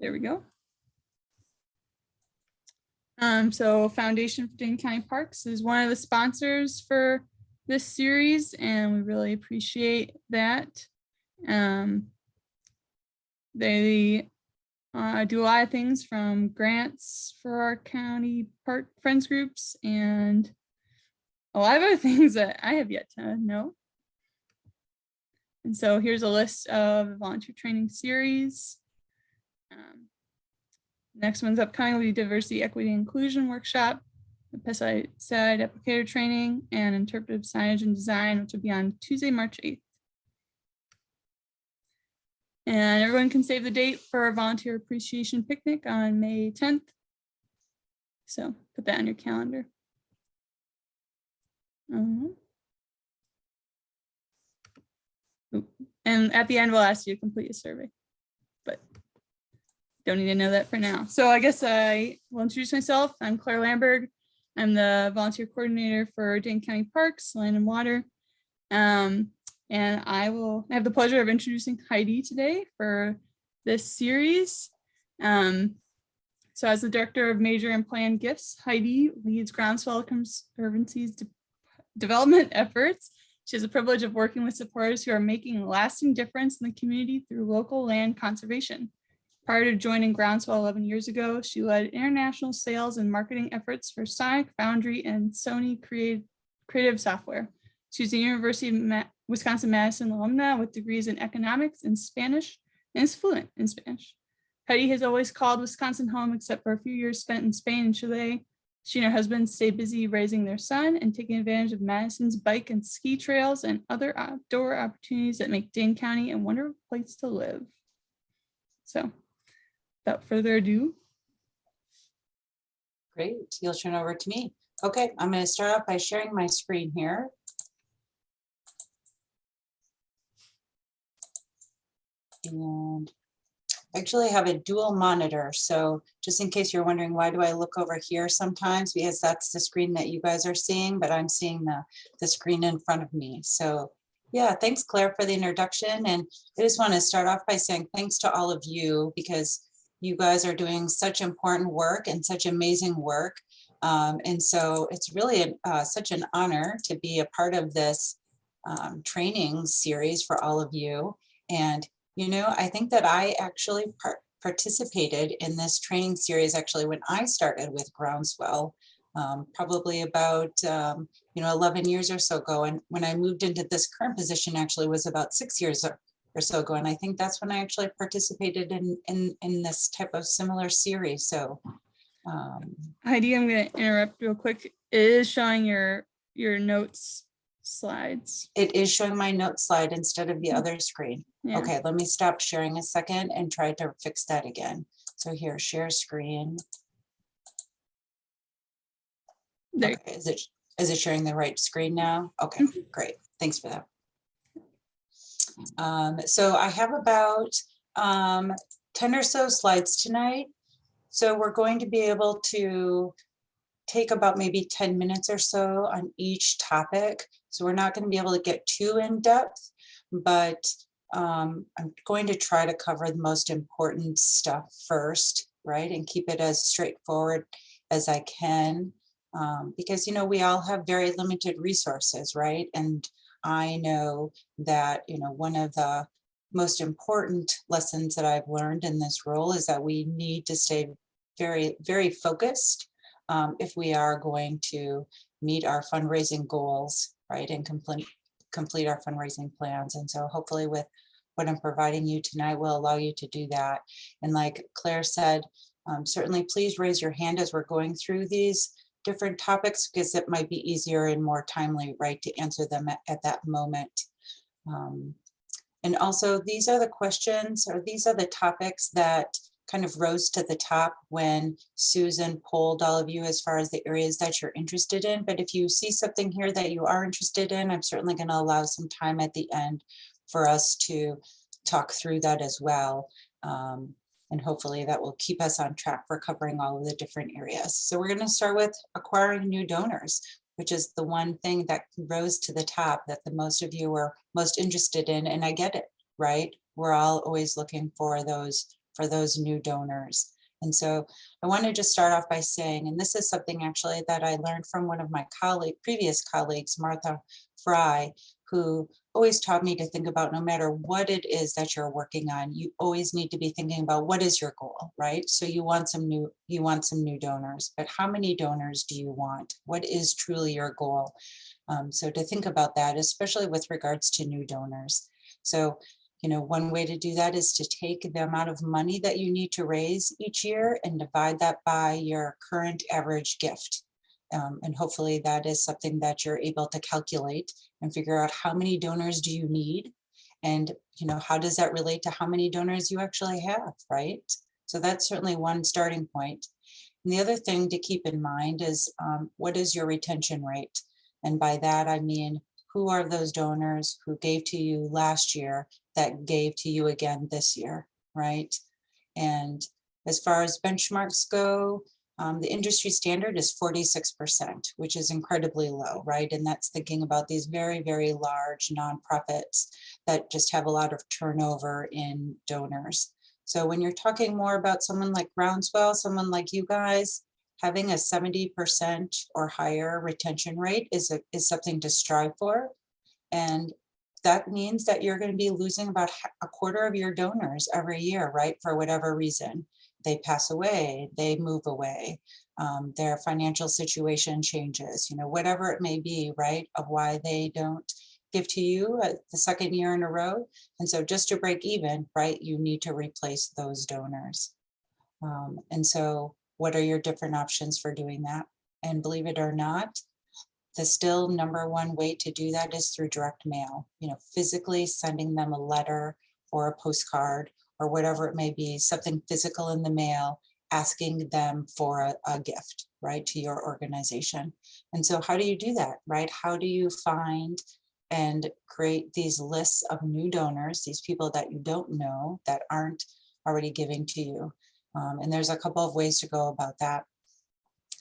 There we go. So Foundation for Dane County Parks is one of the sponsors for this series, and we really appreciate that. They do a lot of things, from grants for our county park friends groups and a lot of other things that I have yet to know. And so here's a list of the volunteer training series. Next one's upcoming will be Diversity, Equity, and Inclusion Workshop, the pesticide applicator training, and interpretive signage and design, which will be on Tuesday, March 8th. And everyone can save the date for a volunteer appreciation picnic on May 10th. So put that on your calendar. And at the end, we'll ask you to complete a survey, but don't need to know that for now. So I guess I will introduce myself. I'm Claire Lamberg. I'm the volunteer coordinator for Dane County Parks, Land and Water. And I will have the pleasure of introducing Heidi today for this series. So as the Director of Major and Planned Gifts, Heidi leads Groundswell Conservancy's development efforts. She has the privilege of working with supporters who are making a lasting difference in the community through local land conservation. Prior to joining Groundswell 11 years ago, she led international sales and marketing efforts for Sonic, Foundry, and Sony Creative Software. She's a University of Wisconsin-Madison alumna with degrees in economics and Spanish, and is fluent in Spanish. Heidi has always called Wisconsin home, except for a few years spent in Spain and Chile. She and her husband stay busy raising their son and taking advantage of Madison's bike and ski trails and other outdoor opportunities that make Dane County a wonderful place to live. So without further ado. Great, you'll turn over to me. Okay, I'm going to start off by sharing my screen here. And I actually have a dual monitor, so just in case you're wondering, why do I look over here sometimes? Because that's the screen that you guys are seeing, but I'm seeing the screen in front of me. So yeah, thanks Claire for the introduction. And I just want to start off by saying thanks to all of you, because you guys are doing such important work and such amazing work. And so it's really such an honor to be a part of this training series for all of you. And you know, I think that I actually participated in this training series actually when I started with Groundswell, probably about 11 years or so ago. And when I moved into this current position actually was about 6 years or so ago. And I think that's when I actually participated in this type of similar series. So Heidi, I'm going to interrupt real quick. It is showing your notes slides. It is showing my note slide instead of the other screen. Yeah. Okay, let me stop sharing a second and try to fix that again. So here, share screen. There. Okay, is it sharing the right screen now? Okay, great. Thanks for that. So I have about 10 or so slides tonight. So we're going to be able to take about maybe 10 minutes or so on each topic. So we're not going to be able to get too in depth, but I'm going to try to cover the most important stuff first, right? And keep it as straightforward as I can, because, you know, we all have very limited resources, right? And I know that, you know, one of the most important lessons that I've learned in this role is that we need to stay very, very focused if we are going to meet our fundraising goals, right? And complete our fundraising plans. And so hopefully with what I'm providing you tonight will allow you to do that. And like Claire said, certainly please raise your hand as we're going through these different topics, because it might be easier and more timely, right, to answer them at that moment. And also these are the questions, or these are the topics that kind of rose to the top when Susan polled all of you as far as the areas that you're interested in. But if you see something here that you are interested in, I'm certainly going to allow some time at the end for us to talk through that as well. And hopefully that will keep us on track for covering all of the different areas. So we're going to start with acquiring new donors, which is the one thing that rose to the top that the most of you were most interested in. And I get it, right? We're all always looking for those for those new donors. And so I want to just start off by saying, and this is something actually that I learned from one of my previous colleagues, Martha Fry, who always taught me to think about, no matter what it is that you're working on, you always need to be thinking about what is your goal, right? So you want some new donors, but how many donors do you want? What is truly your goal? So to think about that, especially with regards to new donors. So, one way to do that is to take the amount of money that you need to raise each year and divide that by your current average gift. And hopefully that is something that you're able to calculate and figure out how many donors do you need, and how does that relate to how many donors you actually have, right? So that's certainly one starting point. And the other thing to keep in mind is what is your retention rate? And by that I mean, who are those donors who gave to you last year that gave to you again this year, right? And as far as benchmarks go, the industry standard is 46%, which is incredibly low, right? And that's thinking about these very, very large nonprofits that just have a lot of turnover in donors. So when you're talking more about someone like Groundswell, someone like you guys, having a 70% or higher retention rate is something to strive for. And that means that you're going to be losing about a quarter of your donors every year, right? For whatever reason. They pass away, they move away, their financial situation changes, whatever it may be, right? Of why they don't give to you the second year in a row. And so just to break even, right, you need to replace those donors. And so what are your different options for doing that? And believe it or not, the still number one way to do that is through direct mail, physically sending them a letter or a postcard or whatever it may be, something physical in the mail, asking them for a gift, right, to your organization. And so how do you do that, right? How do you find and create these lists of new donors, these people that you don't know that aren't already giving to you? And there's a couple of ways to go about that.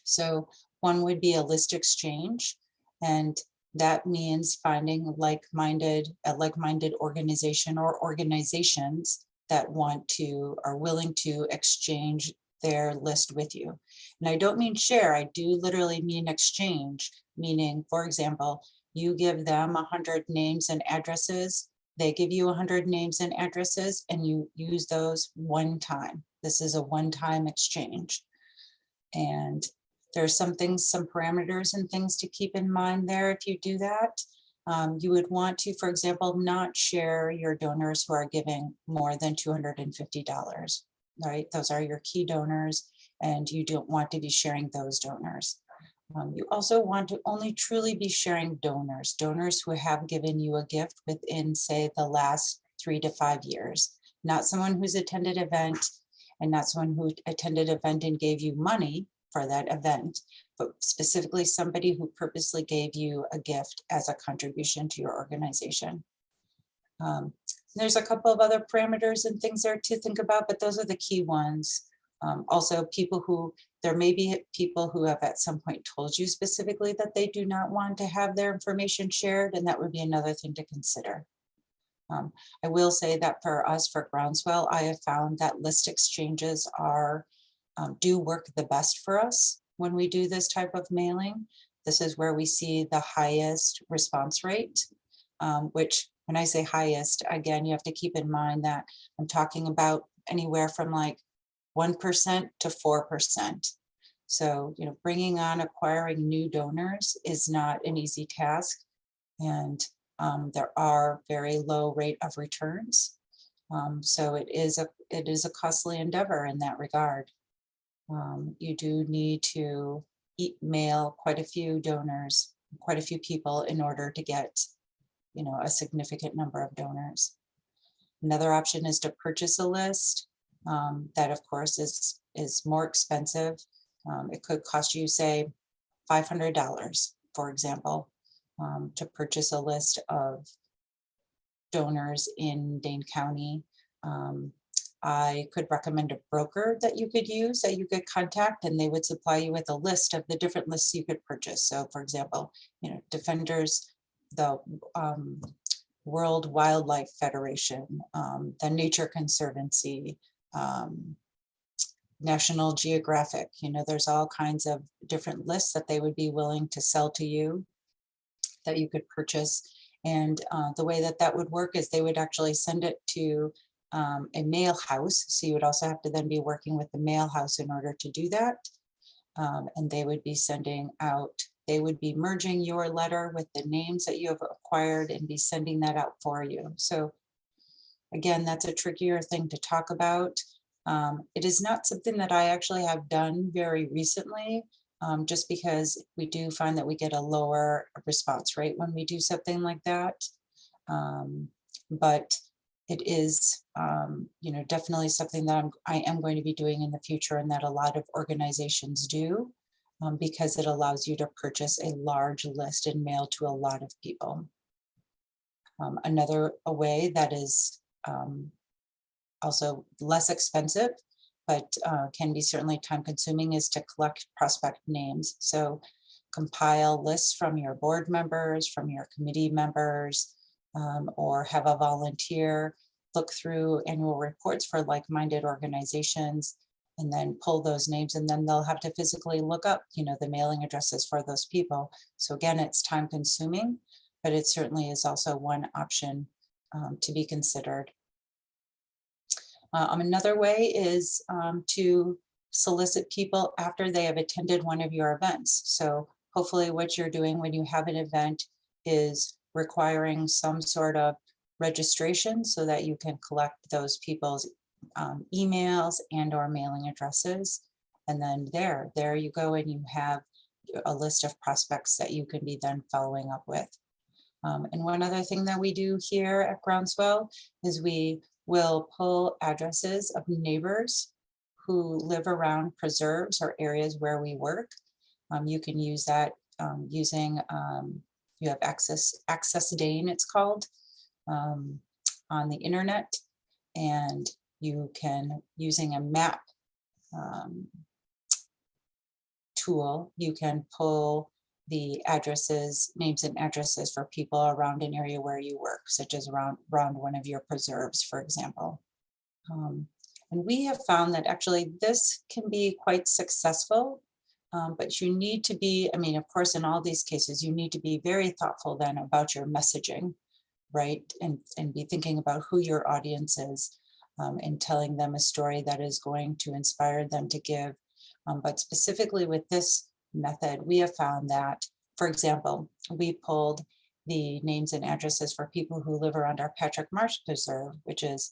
So one would be a list exchange, and that means finding a like-minded organization or organizations that are willing to exchange their list with you. And I don't mean share, I do literally mean exchange, meaning, for example, you give them 100 names and addresses, they give you 100 names and addresses, and you use those one time. This is a one-time exchange. And there's some parameters and things to keep in mind there if you do that. You would want to, for example, not share your donors who are giving more than $250, right? Those are your key donors, and you don't want to be sharing those donors. You also want to only truly be sharing donors who have given you a gift within, say, the last 3 to 5 years, not someone who's attended an event and not someone who attended an event and gave you money for that event, but specifically somebody who purposely gave you a gift as a contribution to your organization. There's a couple of other parameters and things there to think about, but those are the key ones. Also, there may be people who have at some point told you specifically that they do not want to have their information shared, and that would be another thing to consider. I will say that for us, for Groundswell, I have found that list exchanges do work the best for us when we do this type of mailing. This is where we see the highest response rate, which when I say highest, again, you have to keep in mind that I'm talking about anywhere from like 1% to 4%. So, acquiring new donors is not an easy task. And there are very low rate of returns. So it is a costly endeavor in that regard. You do need to mail quite a few donors, quite a few people in order to get, a significant number of donors. Another option is to purchase a list. That of course is more expensive. It could cost you, say, $500, for example, to purchase a list of donors in Dane County. I could recommend a broker that you could use, that you could contact, and they would supply you with a list of the different lists you could purchase. So for example, Defenders, the World Wildlife Federation, the Nature Conservancy, National Geographic. You know, there's all kinds of different lists that they would be willing to sell to you that you could purchase. And the way that that would work is they would actually send it to a mail house. So you would also have to then be working with the mail house in order to do that. And they would be sending out, they would be merging your letter with the names that you have acquired and be sending that out for you. So again, that's a trickier thing to talk about. It is not something that I actually have done very recently, just because we do find that we get a lower response rate when we do something like that. But it is, you know, definitely something that I am going to be doing in the future, and that a lot of organizations do, because it allows you to purchase a large list and mail to a lot of people. Another way that is also less expensive, but can be certainly time consuming, is to collect prospect names. So compile lists from your board members, from your committee members, or have a volunteer look through annual reports for like-minded organizations, and then pull those names, and then they'll have to physically look up, you know, the mailing addresses for those people. So again, it's time consuming, but it certainly is also one option to be considered. Another way is to solicit people after they have attended one of your events. So hopefully what you're doing when you have an event is requiring some sort of registration so that you can collect those people's emails and or mailing addresses. And then there you go, and you have a list of prospects that you can be then following up with. And one other thing that we do here at Groundswell is we will pull addresses of neighbors who live around preserves or areas where we work. You can use that using, you have Access Dane, it's called, on the internet, and you can, using a map tool, you can pull the addresses, names and addresses for people around an area where you work, such as around one of your preserves, for example. And we have found that actually this can be quite successful, but you need to be, I mean, of course, in all these cases, you need to be very thoughtful then about your messaging, right? And be thinking about who your audience is, and telling them a story that is going to inspire them to give. But specifically with this method, we have found that, for example, we pulled the names and addresses for people who live around our Patrick Marsh Preserve, which is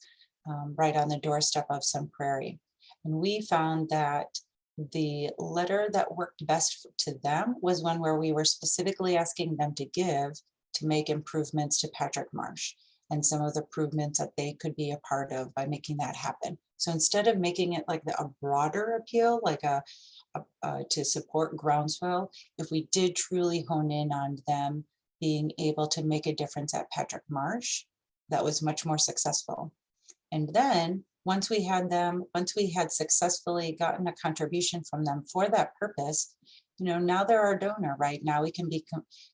right on the doorstep of Sun Prairie. And we found that the letter that worked best to them was one where we were specifically asking them to give to make improvements to Patrick Marsh and some of the improvements that they could be a part of by making that happen. So instead of making it like a broader appeal, like to support Groundswell, if we did truly hone in on them being able to make a difference at Patrick Marsh, that was much more successful. And then once we had successfully gotten a contribution from them for that purpose, you know, now they're our donor, right? Now we can be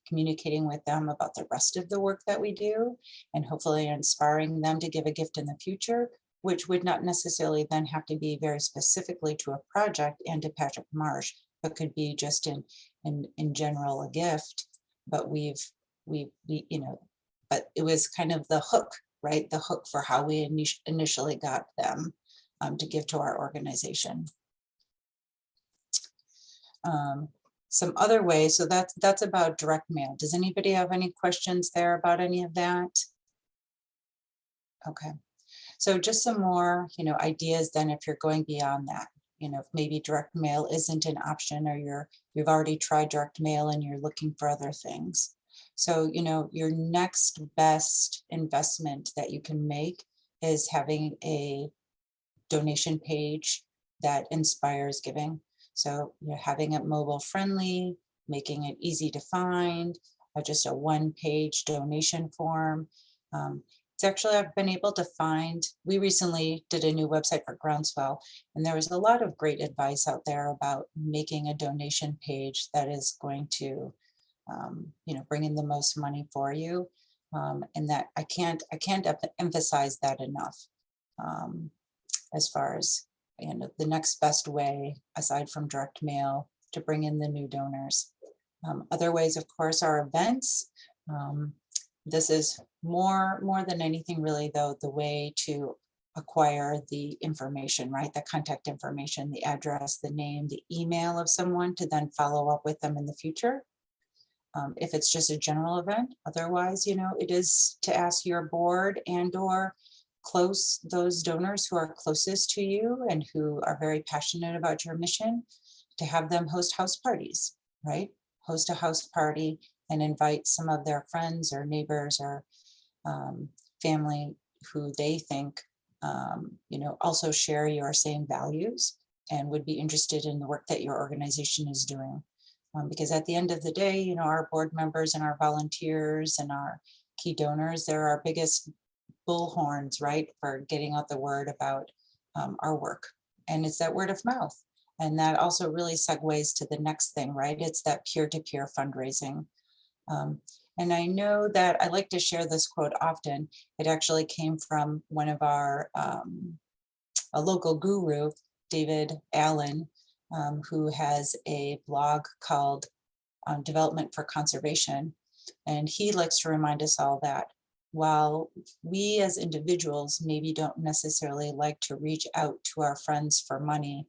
communicating with them about the rest of the work that we do, and hopefully inspiring them to give a gift in the future, which would not necessarily then have to be very specifically to a project and to Patrick Marsh, but could be just in general a gift. But we you know, but it was kind of the hook, right? The hook for how we initially got them to give to our organization. Some other ways, so that's about direct mail. Does anybody have any questions there about any of that? Okay, so just some more, you know, ideas then if you're going beyond that, you know, if maybe direct mail isn't an option, or you've already tried direct mail and you're looking for other things. So, you know, your next best investment that you can make is having a donation page that inspires giving. So you're having it mobile friendly, making it easy to find, just a one-page donation form. It's actually, I've been able to find, we recently did a new website for Groundswell, and there was a lot of great advice out there about making a donation page that is going to, you know, bring in the most money for you. And that I can't emphasize that enough. as far as the next best way, aside from direct mail, to bring in the new donors. Other ways, of course, are events. This is more than anything really, though, the way to acquire the information, right? The contact information, the address, the name, the email of someone to then follow up with them in the future. If it's just a general event, otherwise, it is to ask your board and or those donors who are closest to you and who are very passionate about your mission, to have them host house parties, right? Host a house party and invite some of their friends or neighbors or family who they think also share your same values and would be interested in the work that your organization is doing. Because at the end of the day, our board members and our volunteers and our key donors, they're our biggest bullhorns, right, for getting out the word about our work. And it's that word of mouth. And that also really segues to the next thing, right? It's that peer-to-peer fundraising. And I know that I like to share this quote often. It actually came from one of our, a local guru, David Allen, who has a blog called Development for Conservation. And he likes to remind us all that while we as individuals maybe don't necessarily like to reach out to our friends for money,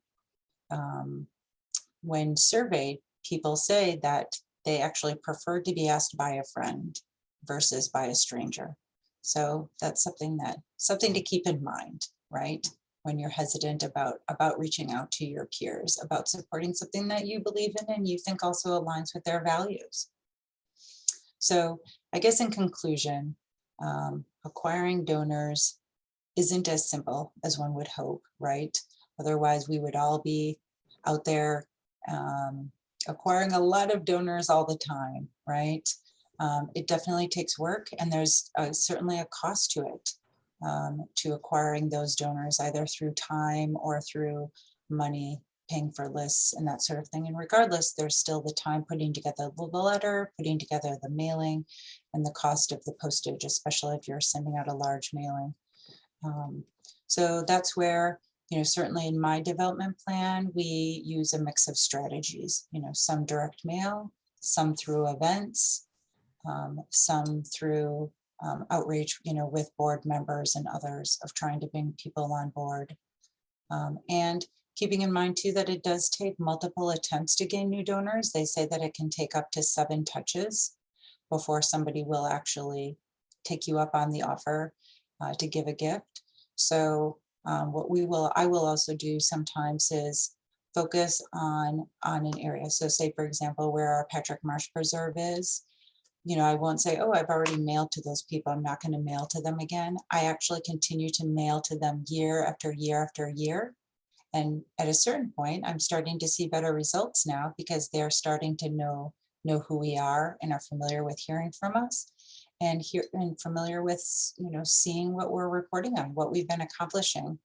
when surveyed, people say that they actually prefer to be asked by a friend versus by a stranger. So that's something to keep in mind, right? When you're hesitant about reaching out to your peers, about supporting something that you believe in and you think also aligns with their values. So I guess in conclusion, acquiring donors isn't as simple as one would hope, right? Otherwise, we would all be out there acquiring a lot of donors all the time, right? It definitely takes work, and there's certainly a cost to it, to acquiring those donors, either through time or through money, paying for lists and that sort of thing. And regardless, there's still the time putting together the letter, putting together the mailing, and the cost of the postage, especially if you're sending out a large mailing. So that's where, certainly in my development plan, we use a mix of strategies, some direct mail, some through events, some through outreach, with board members and others, of trying to bring people on board. And keeping in mind too, that it does take multiple attempts to gain new donors. They say that it can take up to 7 touches before somebody will actually take you up on the offer to give a gift. So what I will also do sometimes is focus on an area. So say, for example, where our Patrick Marsh Preserve is, I won't say, oh, I've already mailed to those people, I'm not going to mail to them again. I actually continue to mail to them year after year after year. And at a certain point, I'm starting to see better results now, because they're starting to know who we are and are familiar with hearing from us, and familiar with, seeing what we're reporting on, what we've been accomplishing,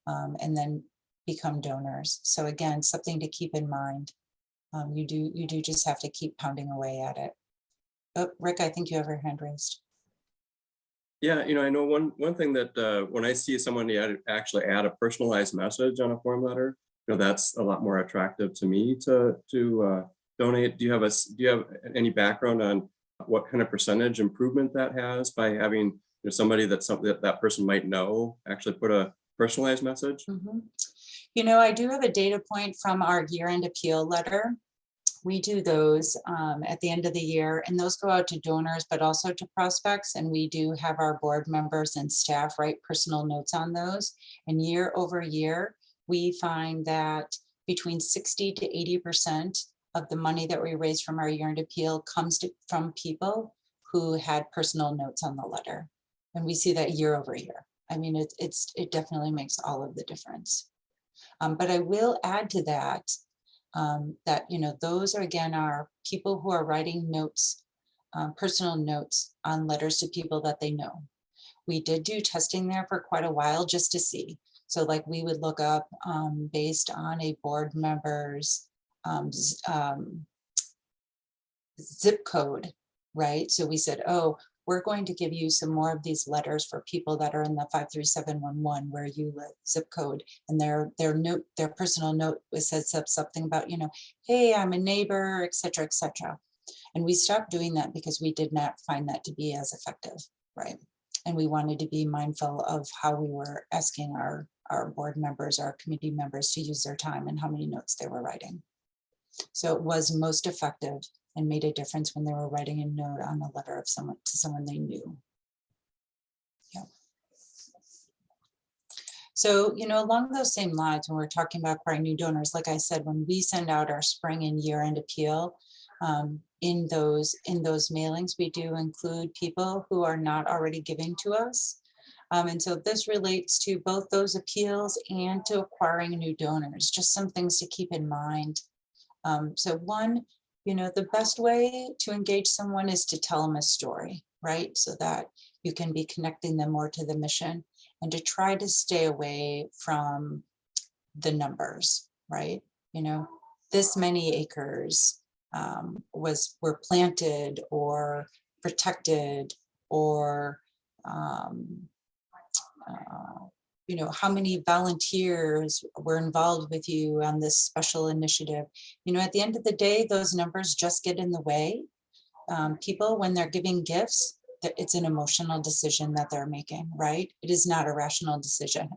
and then become donors. So again, something to keep in mind. You do just have to keep pounding away at it. Oh, Rick, I think you have your hand raised. Yeah, I know one thing that when I see someone actually add a personalized message on a form letter, that's a lot more attractive to me to donate. Do you have any background on what kind of percentage improvement that has by having somebody that person might know actually put a personalized message? Mm-hmm. I do have a data point from our year-end appeal letter. We do those at the end of the year, and those go out to donors, but also to prospects. And we do have our board members and staff write personal notes on those. And year over year, we find that between 60 to 80% of the money that we raise from our year-end appeal comes from people who had personal notes on the letter. And we see that year over year. I mean, it definitely makes all of the difference. But I will add to that, that those are, again, are people who are writing notes, personal notes on letters to people that they know. We did do testing there for quite a while just to see. So like we would look up based on a board member's zip code, right? So we said, oh, we're going to give you some more of these letters for people that are in the 53711 where you live, zip code, and their personal note says something about, hey, I'm a neighbor, et cetera, et cetera. And we stopped doing that because we did not find that to be as effective, right? And we wanted to be mindful of how we were asking our board members, our committee members to use their time and how many notes they were writing. So it was most effective and made a difference when they were writing a note on a letter of someone to someone they knew. Yeah. So, along those same lines, when we're talking about acquiring new donors, like I said, when we send out our spring and year-end appeal, in those mailings, we do include people who are not already giving to us. And so this relates to both those appeals and to acquiring new donors, just some things to keep in mind. So one, the best way to engage someone is to tell them a story, right? So that you can be connecting them more to the mission, and to try to stay away from the numbers, right? This many acres were planted or protected, or how many volunteers were involved with you on this special initiative. At the end of the day, those numbers just get in the way. People, when they're giving gifts, it's an emotional decision that they're making, right? It is not a rational decision.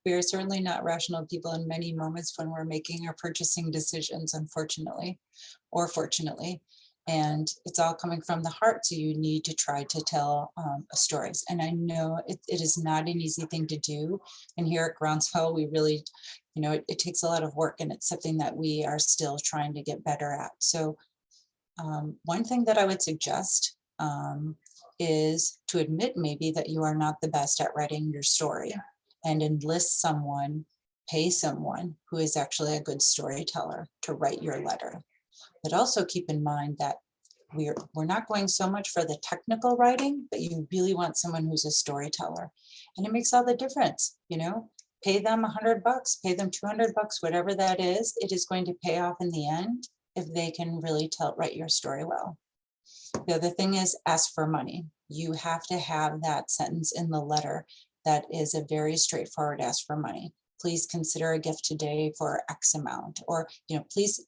We are certainly not rational people in many moments when we're making our purchasing decisions, unfortunately, or fortunately. And it's all coming from the heart. So you need to try to tell stories. And I know it is not an easy thing to do. And here at Groundswell, we really, it takes a lot of work, and it's something that we are still trying to get better at. So one thing that I would suggest is to admit maybe that you are not the best at writing your story, and enlist someone, pay someone who is actually a good storyteller to write your letter. But also keep in mind that we're not going so much for the technical writing, but you really want someone who's a storyteller. And it makes all the difference, pay them $100, pay them $200, whatever that is, it is going to pay off in the end if they can really write your story well. The other thing is ask for money. You have to have that sentence in the letter that is a very straightforward ask for money. Please consider a gift today for X amount, or, please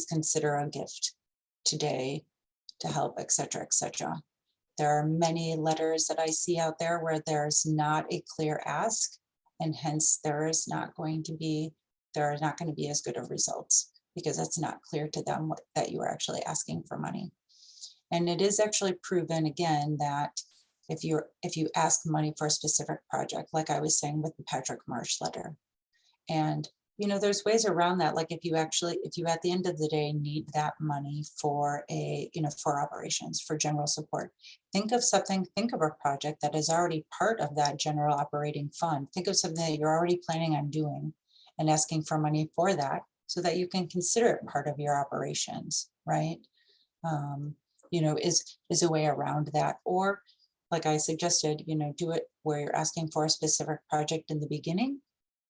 consider a gift today to help, et cetera, et cetera. There are many letters that I see out there where there's not a clear ask, and hence there are not going to be as good of results, because it's not clear to them that you are actually asking for money. And it is actually proven again that if you ask money for a specific project, like I was saying with the Patrick Marsh letter, and there's ways around that. Like if you at the end of the day need that money for for operations, for general support, think of a project that is already part of that general operating fund. Think of something that you're already planning on doing and asking for money for that, so that you can consider it part of your operations, right? Is a way around that. Or like I suggested, do it where you're asking for a specific project in the beginning,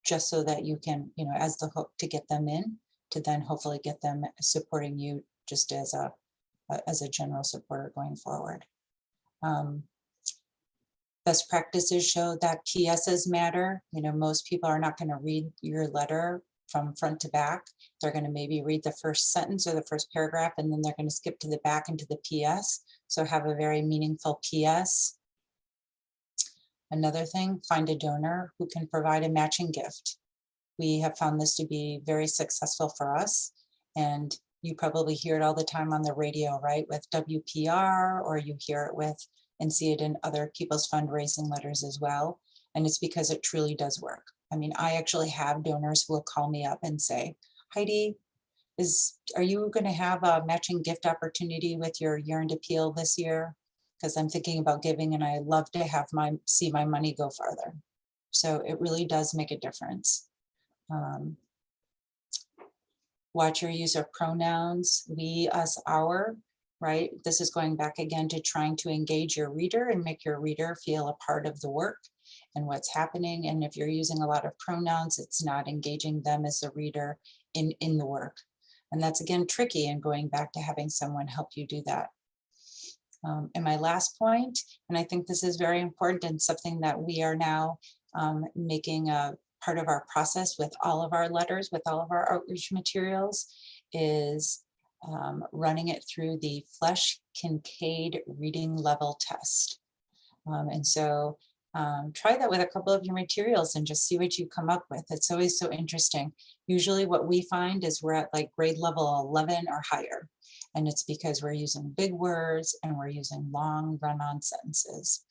just so that you can, as the hook to get them in, to then hopefully get them supporting you just as a general supporter going forward. Best practices show that PSs matter. Most people are not going to read your letter from front to back. They're going to maybe read the first sentence or the first paragraph, and then they're going to skip to the back into the PS. So have a very meaningful PS. Another thing, find a donor who can provide a matching gift. We have found this to be very successful for us. And you probably hear it all the time on the radio, right? With WPR, or you hear it with and see it in other people's fundraising letters as well. And it's because it truly does work. I mean, I actually have donors who will call me up and say, Heidi, are you going to have a matching gift opportunity with your year-end appeal this year? Because I'm thinking about giving, and I love to see my money go farther. So it really does make a difference. Watch your use of pronouns, we, us, our, right? This is going back again to trying to engage your reader and make your reader feel a part of the work and what's happening. And if you're using a lot of pronouns, it's not engaging them as a reader in the work. And that's again tricky, and going back to having someone help you do that. And my last point, and I think this is very important and something that we are now making a part of our process with all of our letters, with all of our outreach materials, is running it through the Flesch-Kincaid reading level test. And so try that with a couple of your materials and just see what you come up with. It's always so interesting. Usually what we find is we're at like grade level 11 or higher. And it's because we're using big words and we're using long run-on sentences.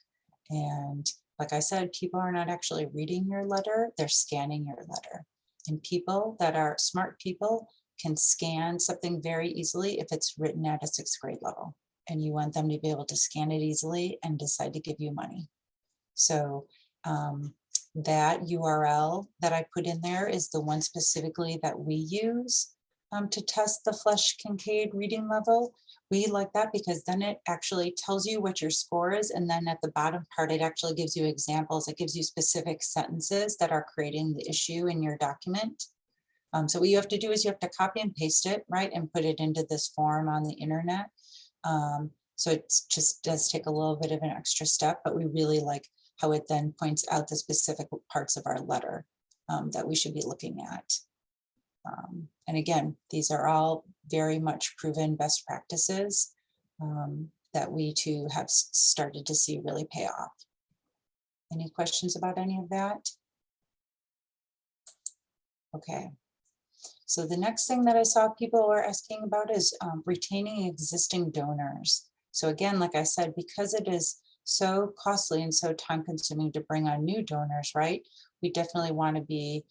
And like I said, people are not actually reading your letter, they're scanning your letter. And people that are smart people can scan something very easily if it's written at a 6th grade level. And you want them to be able to scan it easily and decide to give you money. So that URL that I put in there is the one specifically that we use to test the Flesch-Kincaid reading level. We like that because then it actually tells you what your score is. And then at the bottom part, it actually gives you examples. It gives you specific sentences that are creating the issue in your document. So what you have to do is you have to copy and paste it, right? And put it into this form on the internet. So it just does take a little bit of an extra step, but we really like how it then points out the specific parts of our letter that we should be looking at. And again, these are all very much proven best practices that we too have started to see really pay off. Any questions about any of that? Okay. So the next thing that I saw people were asking about is retaining existing donors. So again, like I said, because it is so costly and so time consuming to bring on new donors, right? We definitely want to be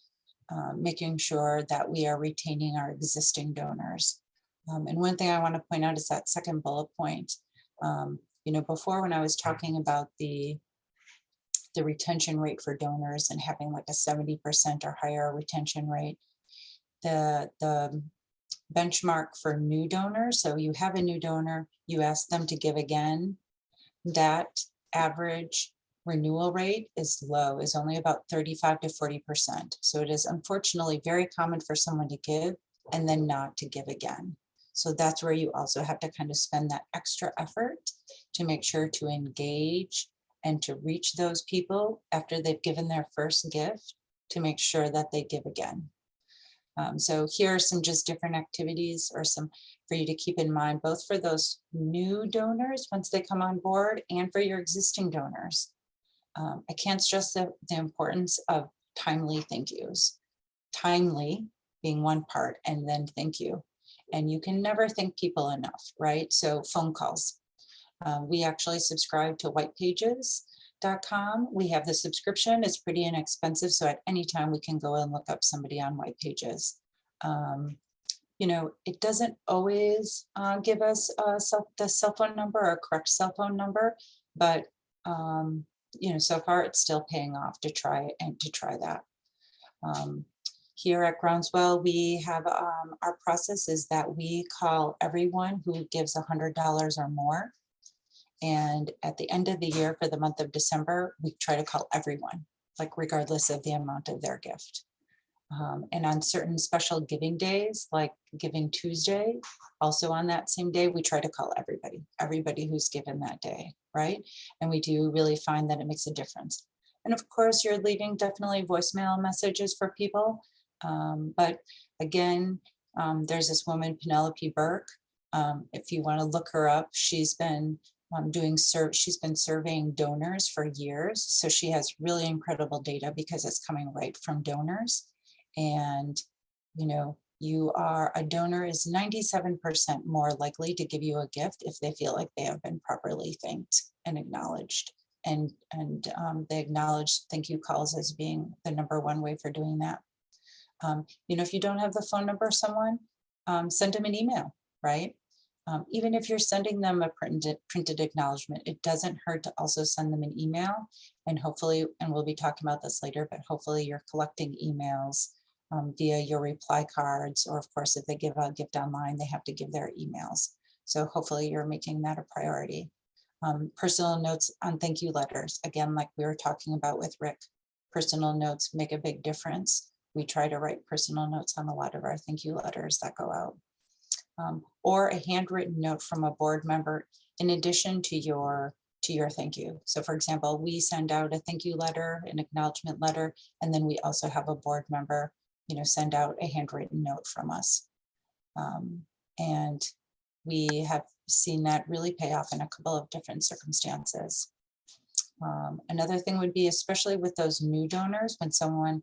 making sure that we are retaining our existing donors. And one thing I want to point out is that second bullet point. You know, before when I was talking about the retention rate for donors and having like a 70% or higher retention rate, the benchmark for new donors. So you have a new donor, you ask them to give again, that average renewal rate is low, is only about 35 to 40%. So it is unfortunately very common for someone to give and then not to give again. So that's where you also have to kind of spend that extra effort to make sure to engage and to reach those people after they've given their first gift to make sure that they give again. So here are some just different activities or some for you to keep in mind, both for those new donors once they come on board and for your existing donors. I can't stress the importance of timely thank yous. Timely being one part, and then thank you. And you can never thank people enough, right? So phone calls. We actually subscribe to whitepages.com. We have the subscription. It's pretty inexpensive. So at any time we can go and look up somebody on White Pages. You know, it doesn't always give us the cell phone number or a correct cell phone number, but you know, so far it's still paying off to try that. Here at Groundswell, we have our process is that we call everyone who gives $100 or more. And at the end of the year for the month of December, we try to call everyone, like regardless of the amount of their gift. And on certain special giving days, like Giving Tuesday, also on that same day, we try to call everybody who's given that day, right? And we do really find that it makes a difference. And of course, you're leaving definitely voicemail messages for people. But again, there's this woman, Penelope Burke. If you want to look her up, she's been she's been surveying donors for years. So she has really incredible data because it's coming right from donors. And, you know, a donor is 97% more likely to give you a gift if they feel like they have been properly thanked and acknowledged. And they acknowledge thank you calls as being the #1 way for doing that. You know, if you don't have the phone number of someone, send them an email, right? Even if you're sending them a printed acknowledgement, it doesn't hurt to also send them an email. And hopefully, and we'll be talking about this later, but hopefully you're collecting emails via your reply cards, or of course, if they give a gift online, they have to give their emails. So hopefully you're making that a priority. Personal notes on thank you letters. Again, like we were talking about with Rick, personal notes make a big difference. We try to write personal notes on a lot of our thank you letters that go out. or a handwritten note from a board member in addition to your thank you. So for example, we send out a thank you letter, an acknowledgement letter, and then we also have a board member, send out a handwritten note from us. And we have seen that really pay off in a couple of different circumstances. Another thing would be, especially with those new donors, when someone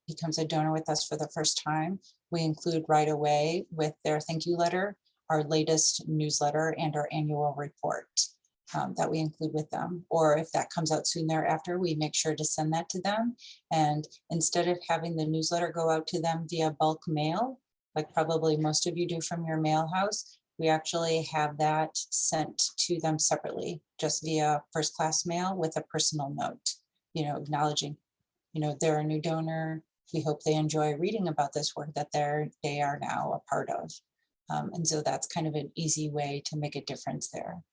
becomes a donor with us for the first time, we include right away with their thank you letter, our latest newsletter and our annual report that we include with them. Or if that comes out soon thereafter, we make sure to send that to them. And instead of having the newsletter go out to them via bulk mail, like probably most of you do from your mail house, we actually have that sent to them separately, just via first class mail with a personal note, acknowledging, they're a new donor. We hope they enjoy reading about this work that they are now a part of. And so that's kind of an easy way to make a difference there.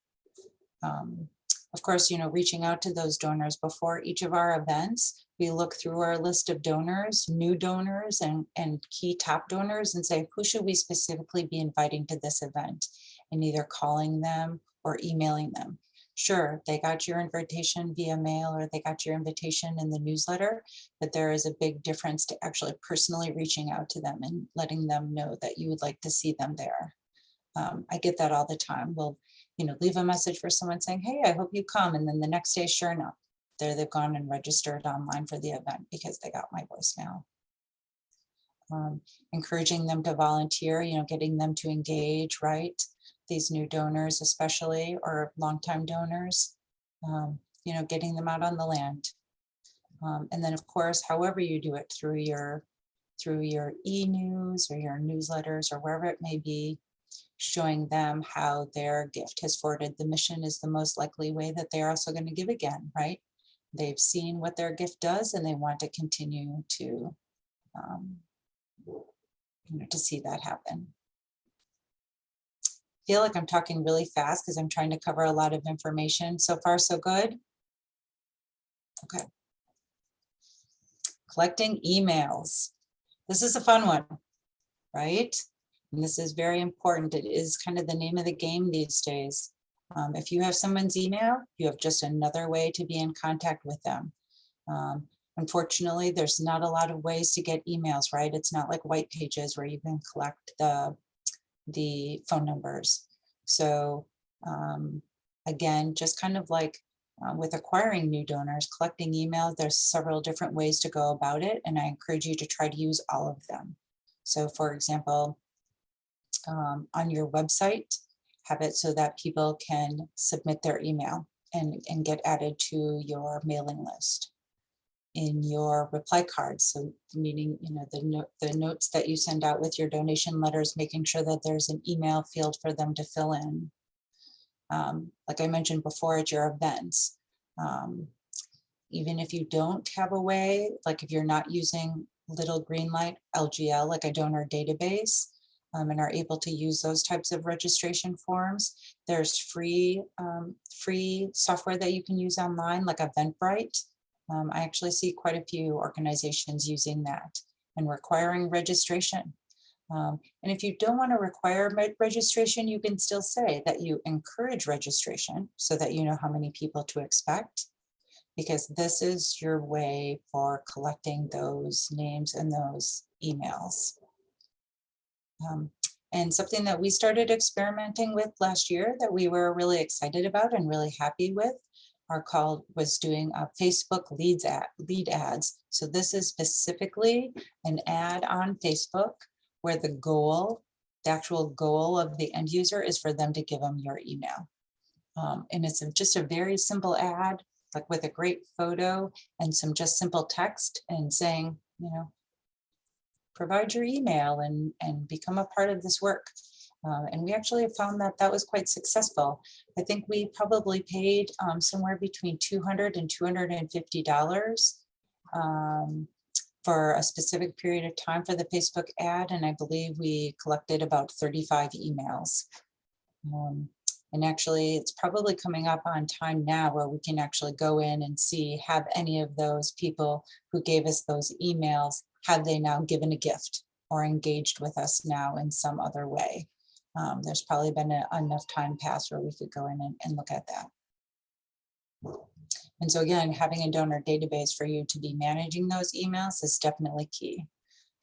Of course, reaching out to those donors before each of our events, we look through our list of donors, new donors, and key top donors and say, who should we specifically be inviting to this event? And either calling them or emailing them. Sure, they got your invitation via mail or they got your invitation in the newsletter, but there is a big difference to actually personally reaching out to them and letting them know that you would like to see them there. I get that all the time. We'll leave a message for someone saying, hey, I hope you come. And then the next day, sure enough, they've gone and registered online for the event because they got my voicemail. Encouraging them to volunteer, getting them to engage, right? These new donors, especially, or longtime donors, getting them out on the land. And then of course, however you do it through your e-news or your newsletters or wherever it may be, showing them how their gift has forwarded the mission is the most likely way that they're also going to give again, right? They've seen what their gift does and they want to continue to see that happen. I feel like I'm talking really fast because I'm trying to cover a lot of information. So far, so good. Okay. Collecting emails. This is a fun one, right? And this is very important. It is kind of the name of the game these days. If you have someone's email, you have just another way to be in contact with them. Unfortunately, there's not a lot of ways to get emails, right? It's not like white pages where you can collect the phone numbers. So again, just kind of like with acquiring new donors, collecting emails, there's several different ways to go about it. And I encourage you to try to use all of them. So for example, on your website, have it so that people can submit their email and get added to your mailing list. In your reply cards, so meaning the notes that you send out with your donation letters, making sure that there's an email field for them to fill in. Like I mentioned before, at your events, even if you don't have a way, like if you're not using Little Green Light LGL, like a donor database, and are able to use those types of registration forms, there's free software that you can use online, like Eventbrite. I actually see quite a few organizations using that and requiring registration. And if you don't want to require registration, you can still say that you encourage registration so that you know how many people to expect, because this is your way for collecting those names and those emails. And something that we started experimenting with last year that we were really excited about and really happy with was doing a Facebook lead ads. So this is specifically an ad on Facebook where the actual goal of the end user is for them to give them your email. And it's just a very simple ad, like with a great photo and some just simple text and saying, provide your email and become a part of this work. And we actually found that that was quite successful. I think we probably paid somewhere between $200 and $250 for a specific period of time for the Facebook ad. And I believe we collected about 35 emails. And actually, it's probably coming up on time now where we can actually go in and see, have any of those people who gave us those emails, have they now given a gift? or engaged with us now in some other way. There's probably been enough time passed where we could go in and look at that. And so again, having a donor database for you to be managing those emails is definitely key.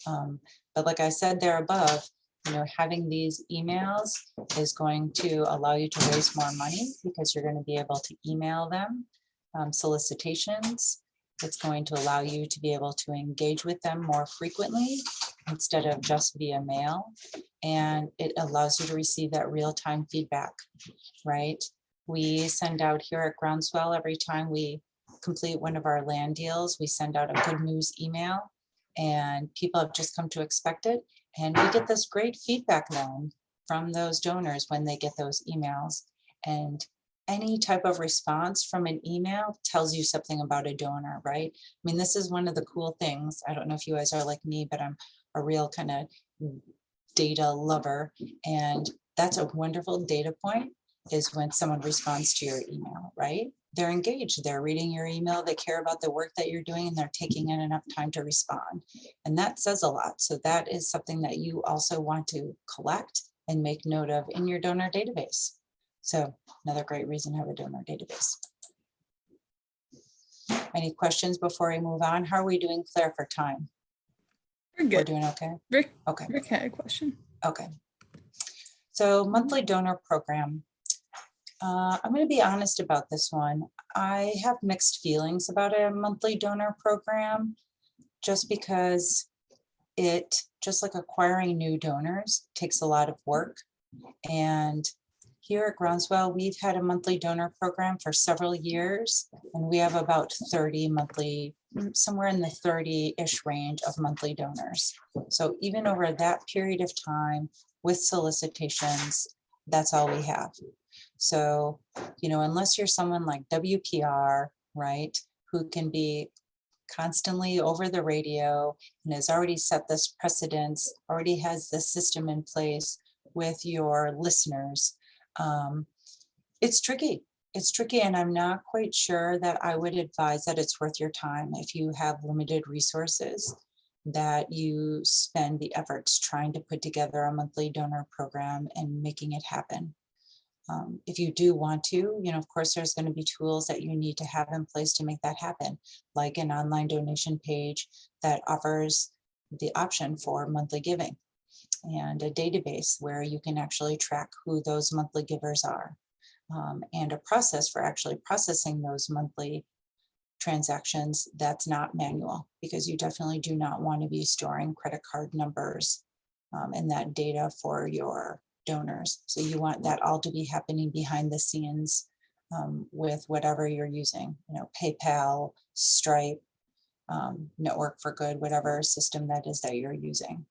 But like I said there above, having these emails is going to allow you to raise more money because you're going to be able to email them solicitations. It's going to allow you to be able to engage with them more frequently instead of just via mail. And it allows you to receive that real-time feedback, right? We send out here at Groundswell every time we complete one of our land deals, we send out a good news email and people have just come to expect it. And we get this great feedback then from those donors when they get those emails. And any type of response from an email tells you something about a donor, right? I mean, this is one of the cool things. I don't know if you guys are like me, but I'm a real kind of data lover. And that's a wonderful data point is when someone responds to your email, right? They're engaged, they're reading your email, they care about the work that you're doing, and they're taking in enough time to respond. And that says a lot. So that is something that you also want to collect and make note of in your donor database. So another great reason to have a donor database. Any questions before we move on? How are we doing, Claire, for time? We're good. We're doing okay? Rick, Okay. Rick had a question. Okay. So monthly donor program. I'm going to be honest about this one. I have mixed feelings about a monthly donor program just because it, just like acquiring new donors, takes a lot of work. And here at Groundswell, we've had a monthly donor program for several years, and we have about 30 monthly, somewhere in the 30-ish range of monthly donors. So even over that period of time with solicitations, that's all we have. So, unless you're someone like WPR, right, who can be constantly over the radio and has already set this precedence, already has this system in place with your listeners, it's tricky. It's tricky, and I'm not quite sure that I would advise that it's worth your time if you have limited resources, that you spend the efforts trying to put together a monthly donor program and making it happen. If you do want to, of course, there's going to be tools that you need to have in place to make that happen, like an online donation page that offers the option for monthly giving and a database where you can actually track who those monthly givers are, and a process for actually processing those monthly transactions that's not manual, because you definitely do not want to be storing credit card numbers and that data for your donors. So you want that all to be happening behind the scenes with whatever you're using, PayPal, Stripe, Network for Good, whatever system that is that you're using.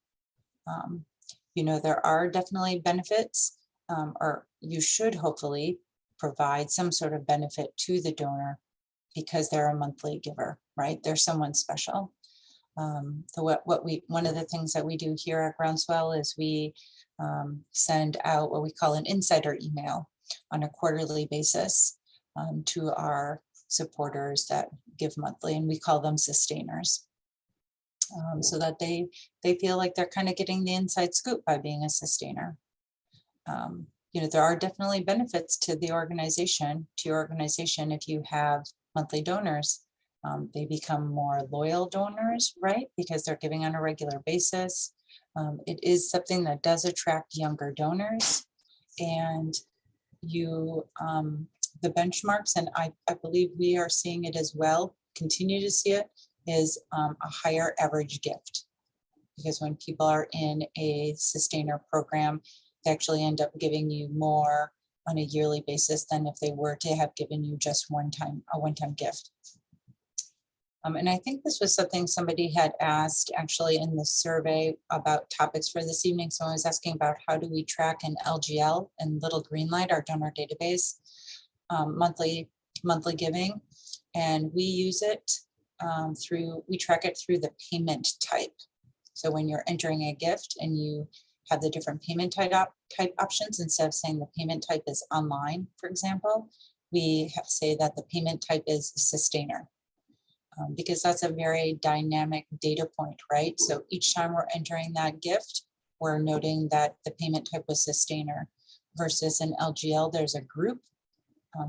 There are definitely benefits, or you should hopefully provide some sort of benefit to the donor because they're a monthly giver, right? They're someone special. So one of the things that we do here at Groundswell is we send out what we call an insider email on a quarterly basis to our supporters that give monthly, and we call them sustainers, so that they feel like they're kind of getting the inside scoop by being a sustainer. There are definitely benefits to the organization, to your organization, if you have monthly donors. They become more loyal donors, right? Because they're giving on a regular basis. It is something that does attract younger donors, and the benchmarks, and I believe we are seeing it as well, continue to see it, is a higher average gift. Because when people are in a sustainer program, they actually end up giving you more on a yearly basis than if they were to have given you just a one-time gift. And I think this was something somebody had asked actually in the survey about topics for this evening. So I was asking about how do we track an LGL and Little Green Light, our donor database, monthly giving. And we use it we track it through the payment type. So when you're entering a gift and you have the different payment type options, instead of saying the payment type is online, for example, we have to say that the payment type is sustainer. because that's a very dynamic data point, right? So each time we're entering that gift, we're noting that the payment type was sustainer versus an LGL, there's a group.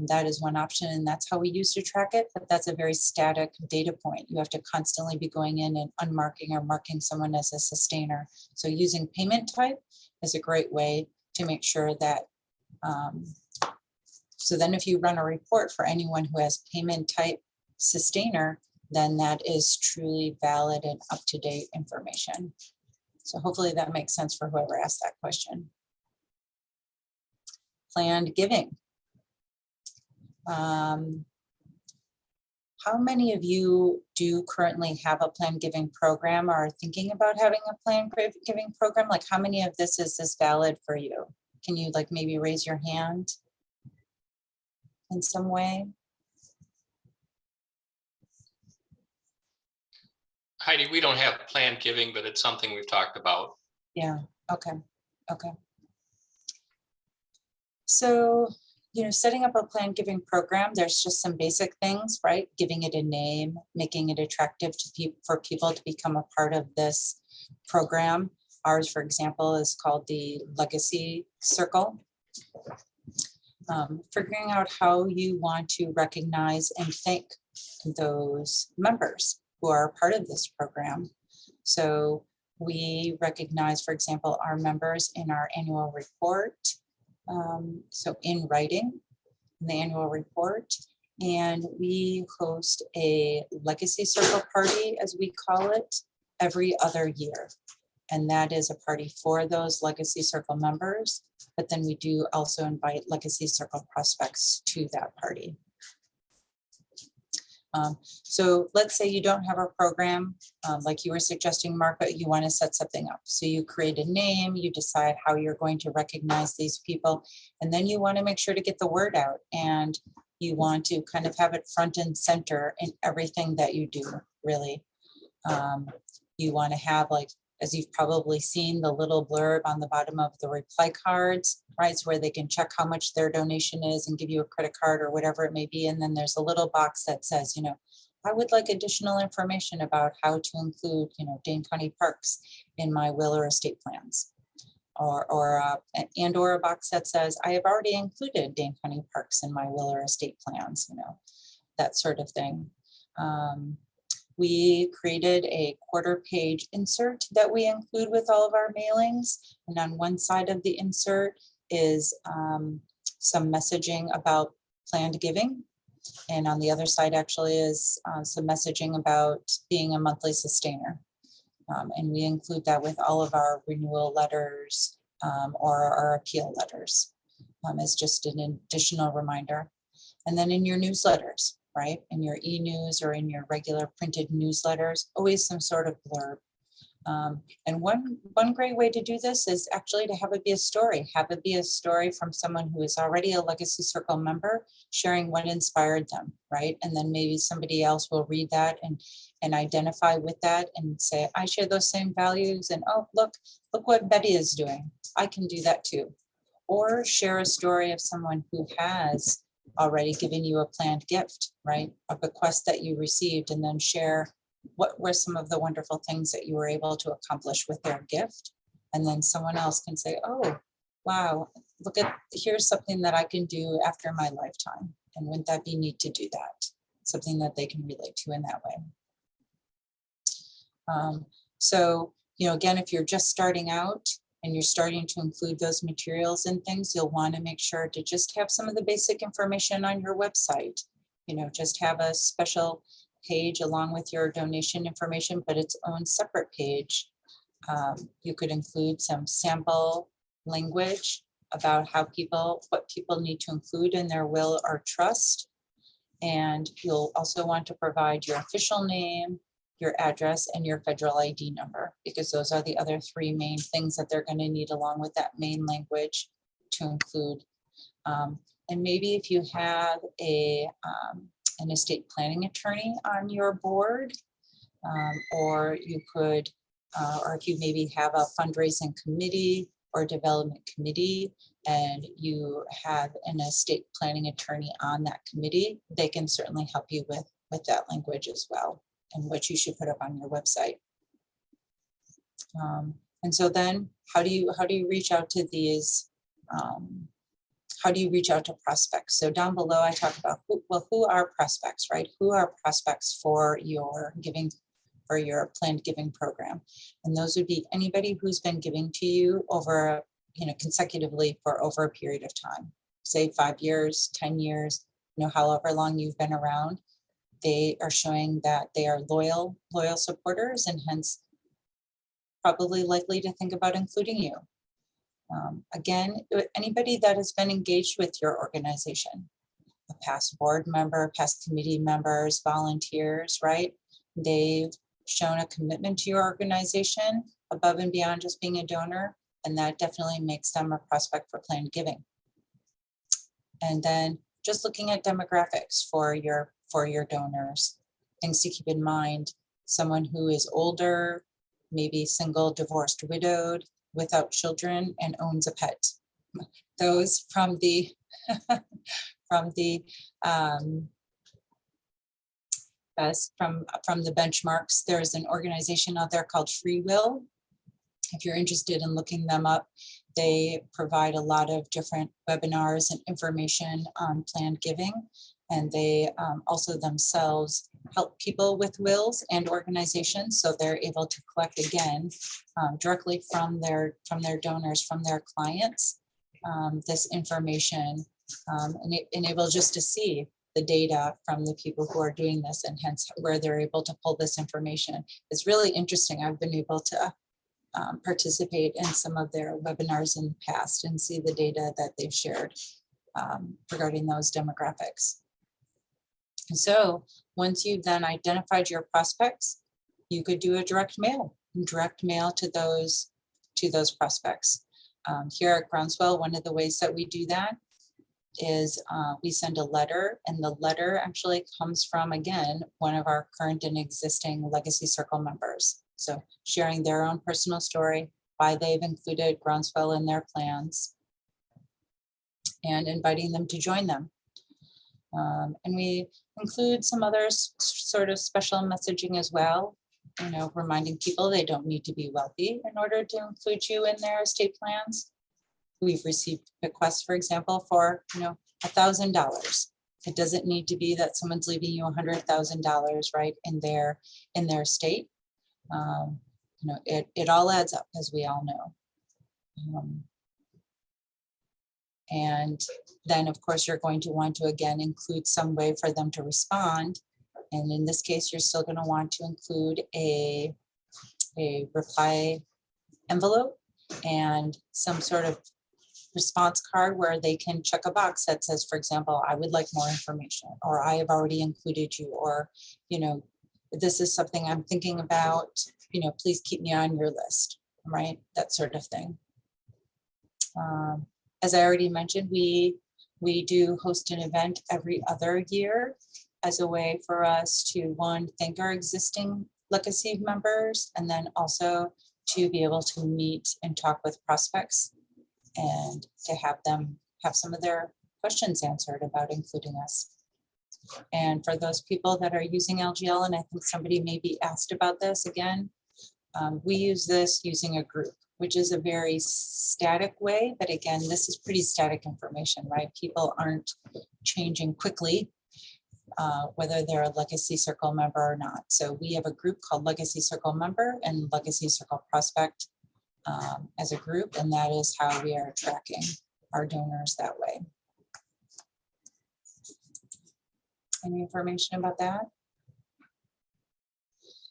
That is one option, and that's how we used to track it, but that's a very static data point. You have to constantly be going in and unmarking or marking someone as a sustainer. So using payment type is a great way to make sure that, so then if you run a report for anyone who has payment type sustainer, then that is truly valid and up-to-date information. So hopefully that makes sense for whoever asked that question. Planned giving. How many of you do currently have a planned giving program or are thinking about having a planned giving program? Like how many of this is valid for you? Can you like maybe raise your hand in some way? Heidi, we don't have planned giving, but it's something we've talked about. Yeah, okay, okay. So, you know, setting up a planned giving program, there's just some basic things, right? Giving it a name, making it attractive to for people to become a part of this program. Ours, for example, is called the Legacy Circle. Figuring out how you want to recognize and thank those members who are part of this program. So we recognize, for example, our members in our annual report. So in writing, in the annual report, and we host a Legacy Circle party, as we call it, every other year. And that is a party for those Legacy Circle members, but then we do also invite Legacy Circle prospects to that party. So let's say you don't have a program, like you were suggesting, Mark, but you want to set something up. So you create a name, you decide how you're going to recognize these people, and then you want to make sure to get the word out, and you want to kind of have it front and center in everything that you do, really. You want to have, like, as you've probably seen, the little blurb on the bottom of the reply cards, right? So where they can check how much their donation is and give you a credit card or whatever it may be. And then there's a little box that says, you know, I would like additional information about how to include, you know, Dane County Parks in my will or estate plans. Or a box that says, I have already included Dane County Parks in my will or estate plans, you know, that sort of thing. We created a quarter-page insert that we include with all of our mailings. And on one side of the insert is some messaging about planned giving. And on the other side actually is some messaging about being a monthly sustainer. And we include that with all of our renewal letters or our appeal letters as just an additional reminder. And then in your newsletters, right? In your e-news or in your regular printed newsletters, always some sort of blurb. And one great way to do this is actually to have it be a story. Have it be a story from someone who is already a Legacy Circle member, sharing what inspired them, right? And then maybe somebody else will read that and identify with that and say, I share those same values, and oh, look what Betty is doing. I can do that too. Or share a story of someone who has already given you a planned gift, right? A bequest that you received, and then share what were some of the wonderful things that you were able to accomplish with their gift. And then someone else can say, oh, wow, here's something that I can do after my lifetime. And wouldn't that be neat to do that? Something that they can relate to in that way. So, you know, again, if you're just starting out, and you're starting to include those materials and things, you'll want to make sure to just have some of the basic information on your website. You know, just have a special page along with your donation information, but its own separate page. You could include some sample language about what people need to include in their will or trust. And you'll also want to provide your official name, your address, and your federal ID number, because those are the other three main things that they're going to need along with that main language to include. And maybe if you have an estate planning attorney on your board, or you could, or if you maybe have a fundraising committee or development committee, and you have an estate planning attorney on that committee, they can certainly help you with with that language as well, and what you should put up on your website. And so then how do you reach out to these, how do you reach out to prospects? So down below, I talk about who are prospects, right? Who are prospects for your giving, for your planned giving program? And those would be anybody who's been giving to you over, consecutively for over a period of time, say 5 years, 10 years, however long you've been around. They are showing that they are loyal supporters, and hence probably likely to think about including you. Again, anybody that has been engaged with your organization, a past board member, past committee members, volunteers, right? They've shown a commitment to your organization above and beyond just being a donor, and that definitely makes them a prospect for planned giving. And then just looking at demographics for your donors, things to keep in mind: someone who is older, maybe single, divorced, widowed, without children, and owns a pet. Those from the from the benchmarks. There's an organization out there called Free Will. If you're interested in looking them up, they provide a lot of different webinars and information on planned giving, and they also themselves help people with wills and organizations, so they're able to collect, again, directly from their donors, from their clients, this information, and it enables just to see the data from the people who are doing this, and hence where they're able to pull this information. It's really interesting. I've been able to participate in some of their webinars in the past and see the data that they've shared regarding those demographics. And so once you've then identified your prospects, you could do a direct mail to those prospects. Here at Groundswell, one of the ways that we do that is we send a letter, and the letter actually comes from, again, one of our current and existing Legacy Circle members. So sharing their own personal story, why they've included Groundswell in their plans, and inviting them to join them. And we include some other sort of special messaging as well, reminding people they don't need to be wealthy in order to include you in their estate plans. We've received requests, for example, for $1,000. It doesn't need to be that someone's leaving you $100,000, right, in their estate. It all adds up, as we all know. And then, of course, you're going to want to, again, include some way for them to respond. And in this case, you're still going to want to include a reply envelope and some sort of response card where they can check a box that says, for example, I would like more information, or I have already included you, or, this is something I'm thinking about, please keep me on your list, right? That sort of thing. As I already mentioned, we do host an event every other year as a way for us to, one, thank our existing Legacy members, and then also to be able to meet and talk with prospects and to have them have some of their questions answered about including us. And for those people that are using LGL, and I think somebody maybe asked about this again, we use this using a group, which is a very static way. But again, this is pretty static information, right? People aren't changing quickly, whether they're a Legacy Circle member or not. So we have a group called Legacy Circle Member and Legacy Circle Prospect as a group, and that is how we are tracking our donors that way. Any information about that?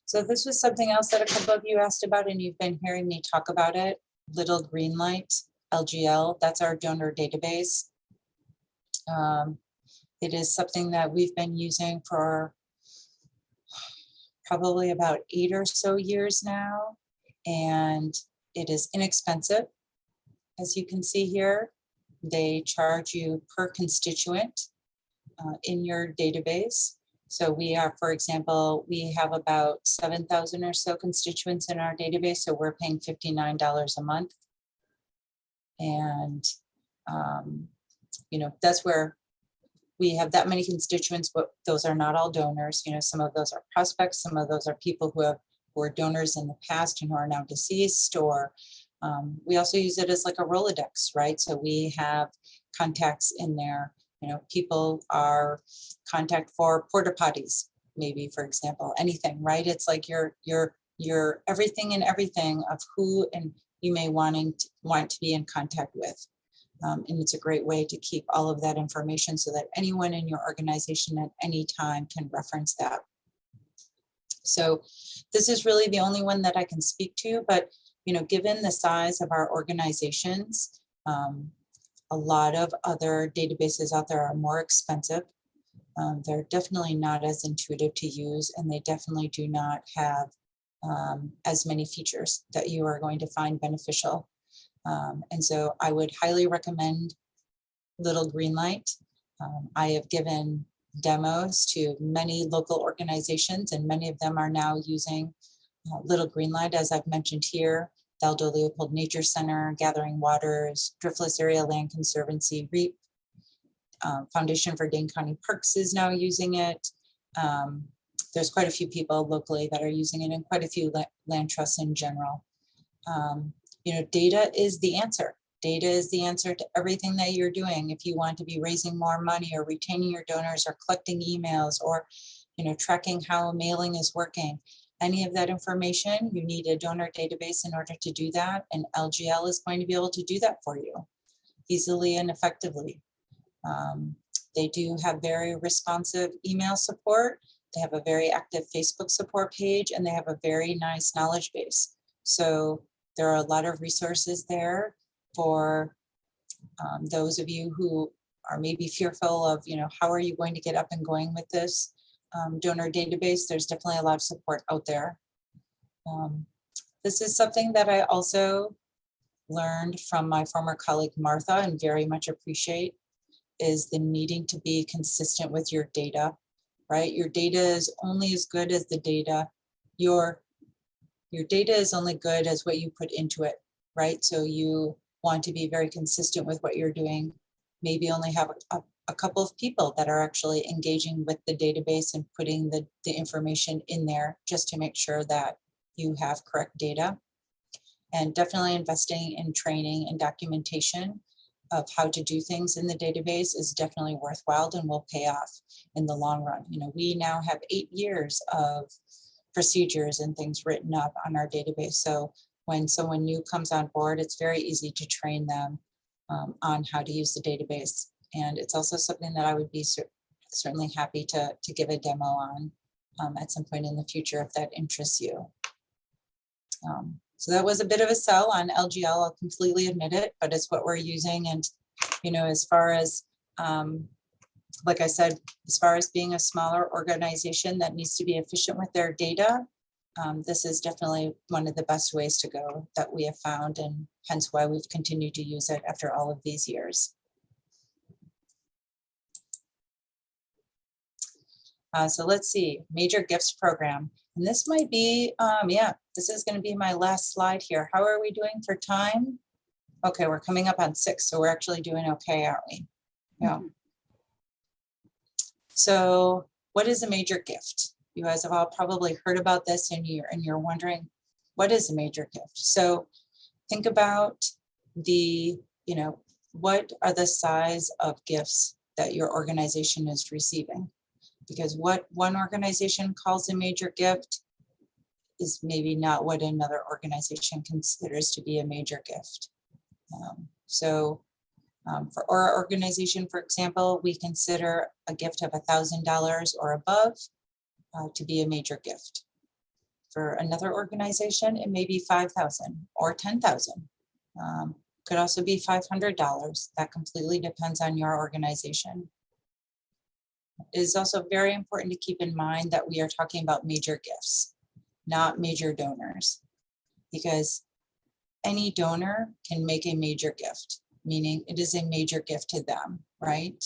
So this was something else that a couple of you asked about, and you've been hearing me talk about it. Little green light, LGL, that's our donor database. It is something that we've been using for probably about 8 or so years now, and it is inexpensive. As you can see here, they charge you per constituent in your database. So we are, for example, we have about 7,000 or so constituents in our database, so we're paying $59 a month. And, that's where we have that many constituents, but those are not all donors. You know, some of those are prospects, some of those are people who were donors in the past and who are now deceased, or we also use it as like a Rolodex, right? So we have contacts in there. You know, people are contact for porta potties, maybe, for example, anything, right? It's like your everything and everything of who and you may want to be in contact with. And it's a great way to keep all of that information so that anyone in your organization at any time can reference that. So this is really the only one that I can speak to, but you know, given the size of our organizations, a lot of other databases out there are more expensive. They're definitely not as intuitive to use, and they definitely do not have as many features that you are going to find beneficial. And so I would highly recommend Little Greenlight. I have given demos to many local organizations, and many of them are now using Little Greenlight, as I've mentioned here, Valdo Leopold Nature Center, Gathering Waters, Driftless Area Land Conservancy, REAP, Foundation for Dane County Parks is now using it. There's quite a few people locally that are using it, and quite a few land trusts in general. You know, data is the answer. Data is the answer to everything that you're doing. If you want to be raising more money or retaining your donors or collecting emails or, you know, tracking how a mailing is working, any of that information, you need a donor database in order to do that. And LGL is going to be able to do that for you easily and effectively. They do have very responsive email support. They have a very active Facebook support page, and they have a very nice knowledge base. So there are a lot of resources there for those of you who are maybe fearful of, you know, how are you going to get up and going with this donor database? There's definitely a lot of support out there. This is something that I also learned from my former colleague Martha and very much appreciate, is the needing to be consistent with your data, right? Your data is only as good as the data. Your data is only good as what you put into it, right? So you want to be very consistent with what you're doing. Maybe only have a couple of people that are actually engaging with the database and putting the information in there just to make sure that you have correct data. And definitely investing in training and documentation of how to do things in the database is definitely worthwhile and will pay off in the long run. You know, we now have 8 years of procedures and things written up on our database. So when someone new comes on board, it's very easy to train them on how to use the database. And it's also something that I would be certainly happy to give a demo on at some point in the future if that interests you. So that was a bit of a sell on LGL, I'll completely admit it, but it's what we're using. And, you know, as far as, like I said, as far as being a smaller organization that needs to be efficient with their data, this is definitely one of the best ways to go that we have found, and hence why we've continued to use it after all of these years. So let's see, major gifts program. And this might be, yeah, this is going to be my last slide here. How are we doing for time? Okay, we're coming up on 6, so we're actually doing okay, aren't we? Yeah. So what is a major gift? You guys have all probably heard about this, and you're wondering, what is a major gift? So think about the, you know, what are the size of gifts that your organization is receiving? Because what one organization calls a major gift is maybe not what another organization considers to be a major gift. For our organization, for example, we consider a gift of $1,000 or above to be a major gift. For another organization, it may be $5,000 or $10,000. Could also be $500. That completely depends on your organization. It is also very important to keep in mind that we are talking about major gifts, not major donors, because any donor can make a major gift, meaning it is a major gift to them, right?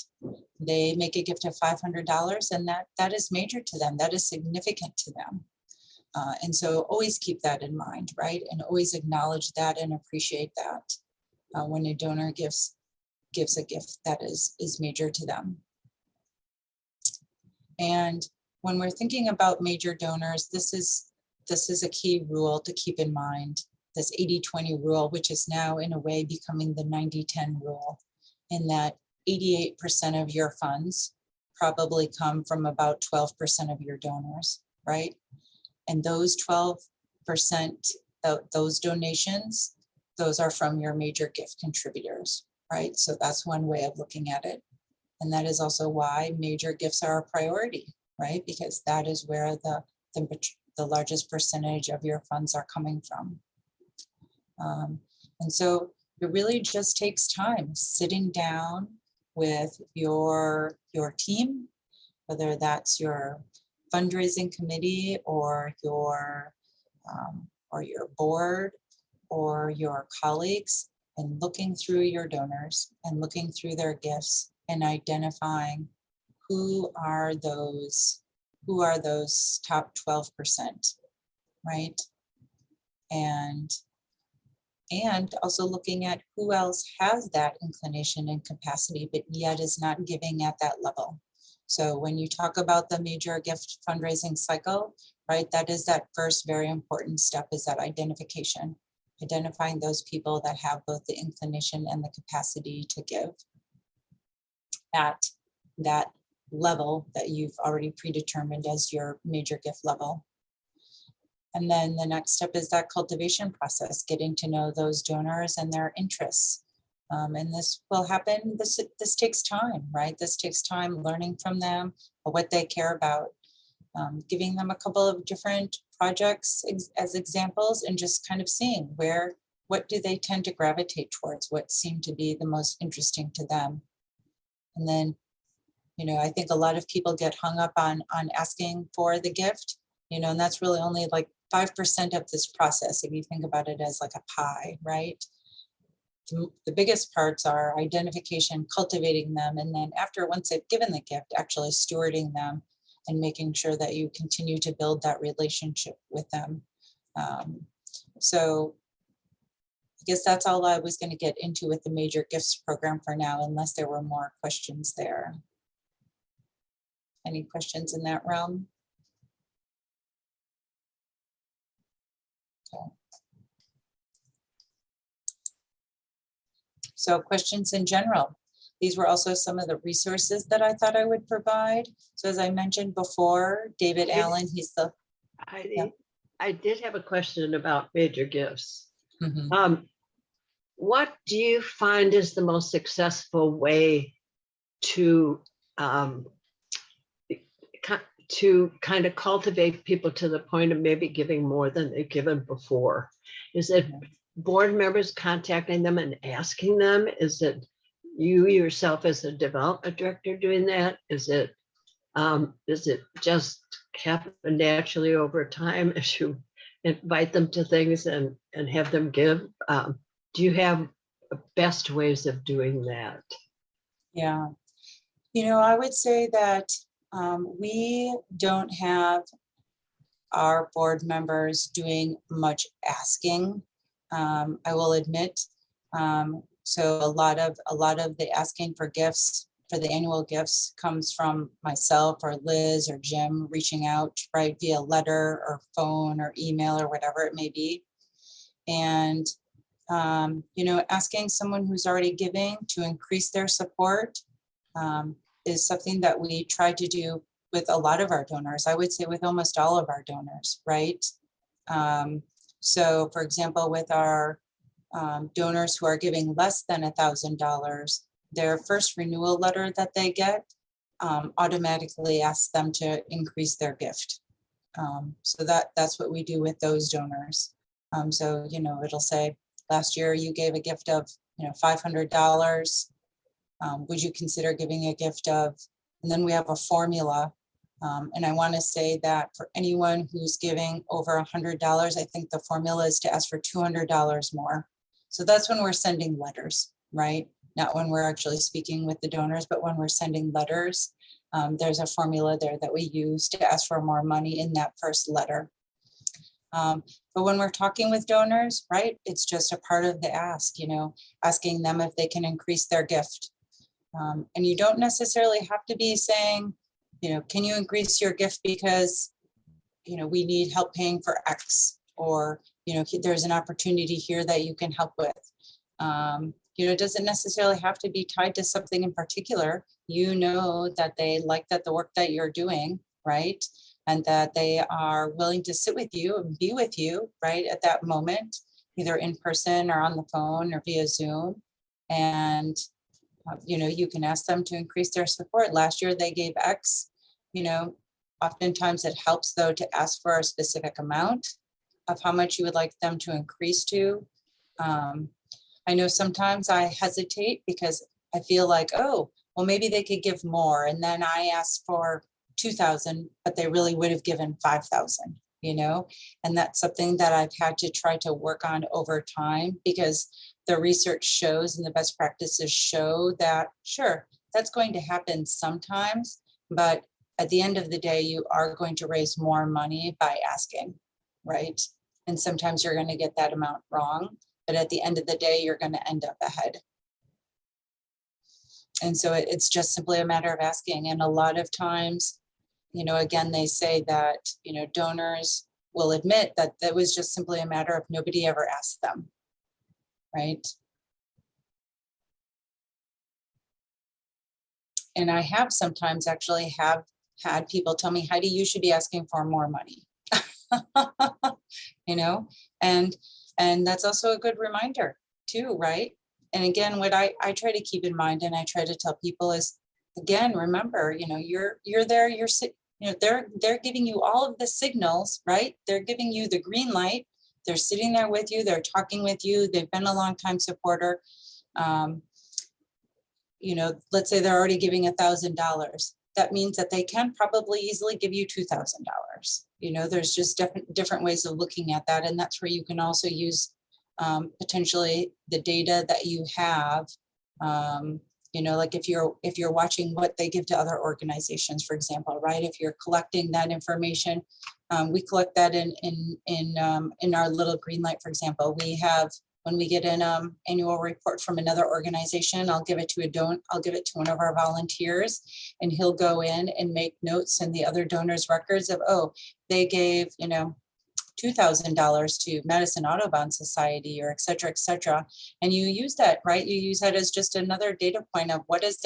They make a gift of $500 and that is major to them, that is significant to them. And so always keep that in mind, right? And always acknowledge that and appreciate that when a donor gives a gift that is major to them. And when we're thinking about major donors, this is a key rule to keep in mind, this 80-20 rule, which is now in a way becoming the 90-10 rule, in that 88% of your funds probably come from about 12% of your donors, right? And those 12%, those donations, those are from your major gift contributors, right? So that's one way of looking at it. And that is also why major gifts are a priority, right? Because that is where the largest percentage of your funds are coming from. And so it really just takes time sitting down with your team, whether that's your fundraising committee or your board or your colleagues, and looking through your donors and looking through their gifts and identifying who are those top 12%, right? And also looking at who else has that inclination and capacity, but yet is not giving at that level. So when you talk about the major gift fundraising cycle, right, that is that first very important step, is that identification, identifying those people that have both the inclination and the capacity to give at that level that you've already predetermined as your major gift level. And then the next step is that cultivation process, getting to know those donors and their interests. And this will happen, this takes time, right? This takes time learning from them, what they care about, giving them a couple of different projects as examples, and just kind of seeing what do they tend to gravitate towards, what seem to be the most interesting to them. And then, I think a lot of people get hung up on asking for the gift, and that's really only like 5% of this process, if you think about it as like a pie, right? The biggest parts are identification, cultivating them, and then once they've given the gift, actually stewarding them and making sure that you continue to build that relationship with them. So I guess that's all I was going to get into with the major gifts program for now, unless there were more questions there. Any questions in that realm? Okay. So questions in general. These were also some of the resources that I thought I would provide. So as I mentioned before, David Allen, he's the... I did have a question about major gifts. Mhm. What do you find is the most successful way to kind of cultivate people to the point of maybe giving more than they've given before? Is it board members contacting them and asking them? Is it you yourself as a development director doing that? Is it just happen naturally over time as you invite them to things and have them give? Do you have best ways of doing that? Yeah, I would say that we don't have our board members doing much asking. I will admit. So a lot of the asking for gifts, for the annual gifts, comes from myself or Liz or Jim reaching out, right, via letter or phone or email or whatever it may be. And asking someone who's already giving to increase their support is something that we try to do with a lot of our donors. I would say with almost all of our donors, right? So for example, with our donors who are giving less than $1,000, their first renewal letter that they get automatically asks them to increase their gift. So that's what we do with those donors. So, it'll say, last year you gave a gift of, $500. Would you consider giving a gift of, and then we have a formula. And I want to say that for anyone who's giving over $100, I think the formula is to ask for $200 more. So that's when we're sending letters, right? Not when we're actually speaking with the donors, but when we're sending letters, there's a formula there that we use to ask for more money in that first letter. But when we're talking with donors, right, it's just a part of the ask, asking them if they can increase their gift. And you don't necessarily have to be saying, can you increase your gift because, we need help paying for X, or, there's an opportunity here that you can help with. It doesn't necessarily have to be tied to something in particular. That they like the work that you're doing, right? And that they are willing to sit with you and be with you, right, at that moment, either in person or on the phone or via Zoom. And, you can ask them to increase their support. Last year they gave X, oftentimes it helps though to ask for a specific amount of how much you would like them to increase to. I know sometimes I hesitate because I feel like, oh, well, maybe they could give more. And then I ask for 2,000, but they really would have given 5,000, and that's something that I've had to try to work on over time, because the research shows and the best practices show that, sure, that's going to happen sometimes, but at the end of the day, you are going to raise more money by asking, right? And sometimes you're going to get that amount wrong, but at the end of the day, you're going to end up ahead. And so it's just simply a matter of asking. And a lot of times, again, they say that, donors will admit that that was just simply a matter of nobody ever asked them, right? And I have sometimes actually have had people tell me, Heidi, you should be asking for more money, and that's also a good reminder too, right? And again, what I try to keep in mind and I try to tell people is, again, remember, you're there, they're giving you all of the signals, right? They're giving you the green light. They're sitting there with you. They're talking with you. They've been a longtime supporter. Let's say they're already giving $1,000. That means that they can probably easily give you $2,000. There's just different ways of looking at that. And that's where you can also use potentially the data that you have, like if you're watching what they give to other organizations, for example, right? If you're collecting that information, we collect that in our little green light, for example. We have, when we get an annual report from another organization, I'll give it to one of our volunteers, and he'll go in and make notes in the other donors' records of, oh, they gave, $2,000 to Medicine Audubon Society, or et cetera, and you use that, right? You use that as just another data point of what is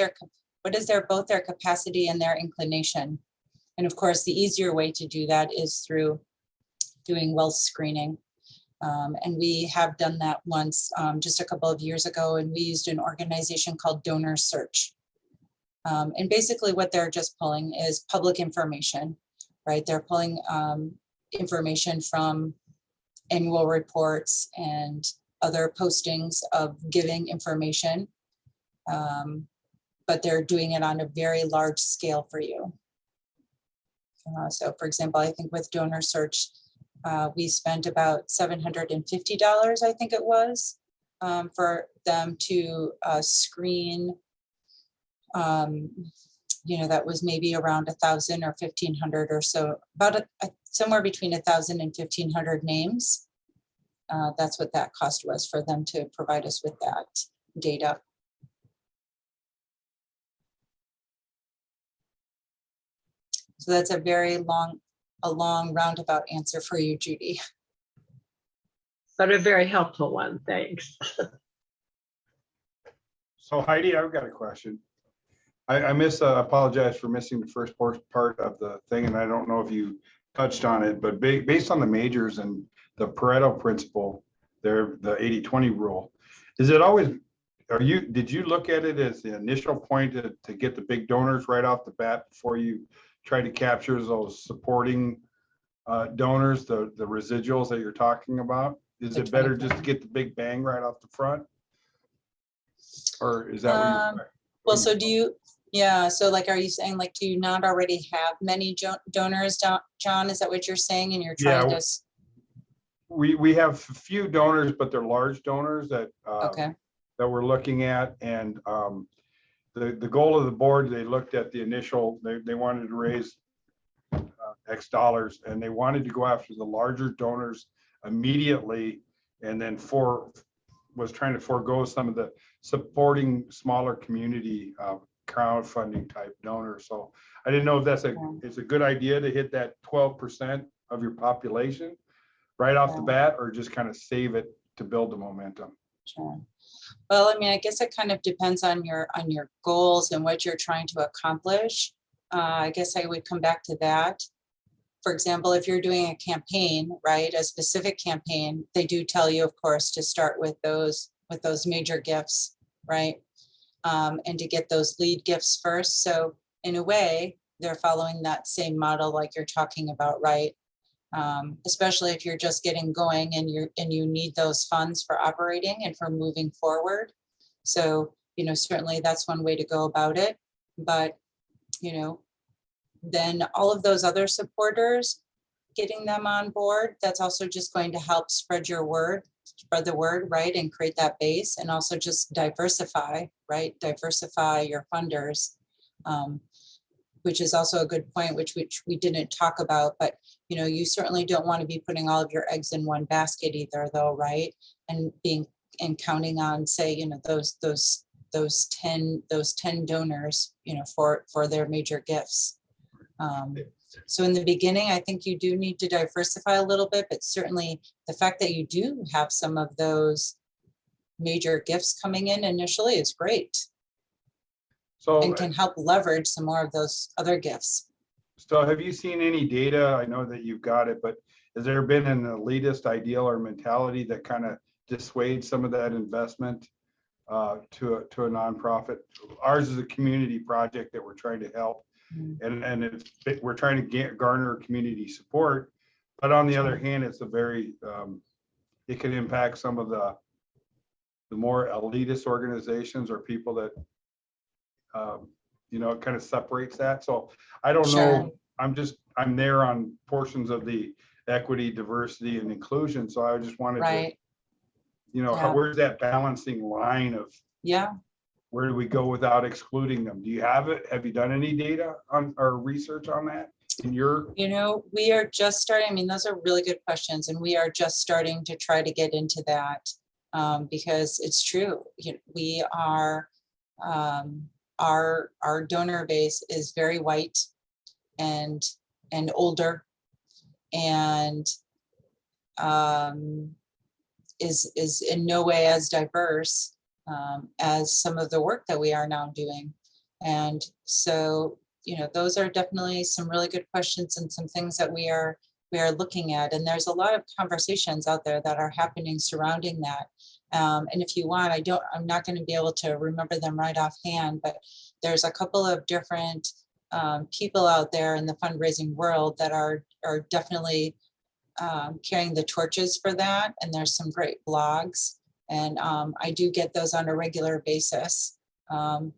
both their capacity and their inclination. And of course, the easier way to do that is through doing wealth screening. And we have done that once just a couple of years ago, and we used an organization called Donor Search. And basically what they're just pulling is public information, right? They're pulling information from annual reports and other postings of giving information, but they're doing it on a very large scale for you. So for example, I think with Donor Search, we spent about $750, I think it was, for them to screen, that was maybe around 1,000 or 1,500 or so, about somewhere between 1,000 and 1,500 names. That's what that cost was for them to provide us with that data. So that's a long roundabout answer for you, Judy. But a very helpful one, thanks. So Heidi, I've got a question. I apologize for missing the first part of the thing, and I don't know if you touched on it, but based on the majors and the Pareto principle, the 80-20 rule, is it always, did you look at it as the initial point to get the big donors right off the bat before you try to capture those supporting donors, the residuals that you're talking about? Is it better just to get the big bang right off the front? Or is that what you're? Well, so so like, are you saying, like, do you not already have many donors, John? Is that what you're saying? And you're trying to? We have a few donors, but they're large donors that that we're looking at. And the goal of the board, they looked at the initial, they wanted to raise X dollars, and they wanted to go after the larger donors immediately, and then was trying to forego some of the supporting smaller community crowdfunding type donor. So I didn't know if it's a good idea to hit that 12% of your population right off the bat, or just kind of save it to build the momentum. Sure. Well, I mean, I guess it kind of depends on your goals and what you're trying to accomplish. I guess I would come back to that. For example, if you're doing a campaign, right, a specific campaign, they do tell you, of course, to start with those major gifts, right? And to get those lead gifts first. So in a way, they're following that same model like you're talking about, right? Especially if you're just getting going and you need those funds for operating and for moving forward. So, you know, certainly that's one way to go about it. But, you know, then all of those other supporters, getting them on board, that's also just going to help spread the word, right? And create that base, and also just diversify, right? Diversify your funders, which is also a good point, which we didn't talk about, but you know, you certainly don't want to be putting all of your eggs in one basket either though, right? And counting on, say, you know, those 10 donors, you know, for their major gifts. So in the beginning, I think you do need to diversify a little bit, but certainly the fact that you do have some of those major gifts coming in initially is great. So, and can help leverage some more of those other gifts. So have you seen any data? I know that you've got it, but has there been an elitist ideal or mentality that kind of dissuades some of that investment to a nonprofit? Ours is a community project that we're trying to help. And we're trying to garner community support, but on the other hand, it's a very it can impact some of the more elitist organizations or people that you know, it kind of separates that. So I don't know. I'm there on portions of the equity, diversity, and inclusion. So I just wanted to, you know, where's that balancing line of where do we go without excluding them? Do you have it? Have you done any data on or research on that in your? You know, we are just starting. I mean, those are really good questions, and we are just starting to try to get into that because it's true. You know, we are our donor base is very white and older, and is in no way as diverse as some of the work that we are now doing. And so, you know, those are definitely some really good questions and some things that we are looking at. And there's a lot of conversations out there that are happening surrounding that. And if you want, I'm not going to be able to remember them right offhand, but there's a couple of different people out there in the fundraising world that are definitely carrying the torches for that. And there's some great blogs. And I do get those on a regular basis. And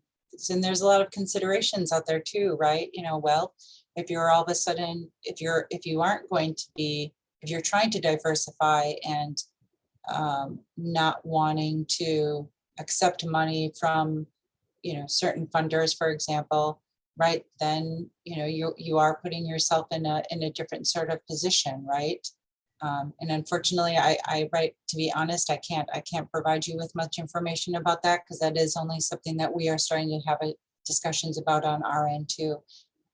there's a lot of considerations out there too, right? You know, well, if you're all of a sudden, if you aren't going to be, if you're trying to diversify and not wanting to accept money from, you know, certain funders, for example, right? Then, you know, you are putting yourself in a different sort of position, right? And unfortunately, to be honest, I can't provide you with much information about that, because that is only something that we are starting to have discussions about on our end too,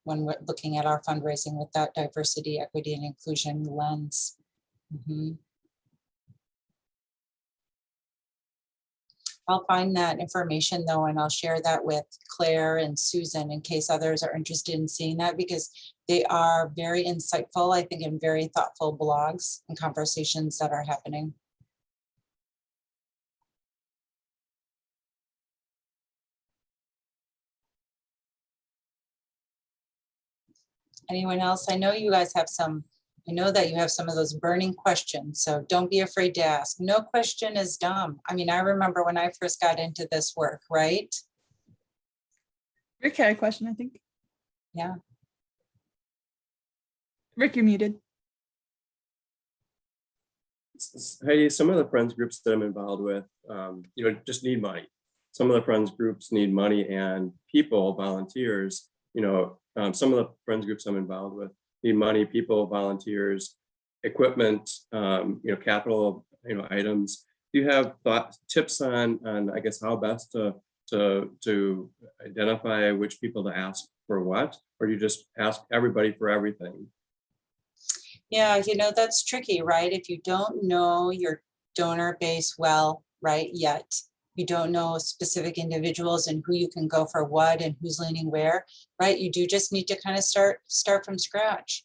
when we're looking at our fundraising with that diversity, equity, and inclusion lens. I'll find that information though, and I'll share that with Claire and Susan in case others are interested in seeing that, because they are very insightful, I think, and very thoughtful blogs and conversations that are happening. Anyone else? I know you guys have some, I know that you have some of those burning questions, so don't be afraid to ask. No question is dumb. I mean, I remember when I first got into this work, right? Rick had a question, I think. Yeah. Rick, you're muted. Hey, some of the friends groups that I'm involved with, you know, just need money. Some of the friends groups need money, and people, volunteers, you know, some of the friends groups I'm involved with need money, people, volunteers, equipment, you know, capital, you know, items. Do you have tips on, I guess, how best to to identify which people to ask for what, or you just ask everybody for everything? Yeah, that's tricky, right? If you don't know your donor base well, right, yet, you don't know specific individuals and who you can go for what and who's leaning where, right? You do just need to kind of start from scratch.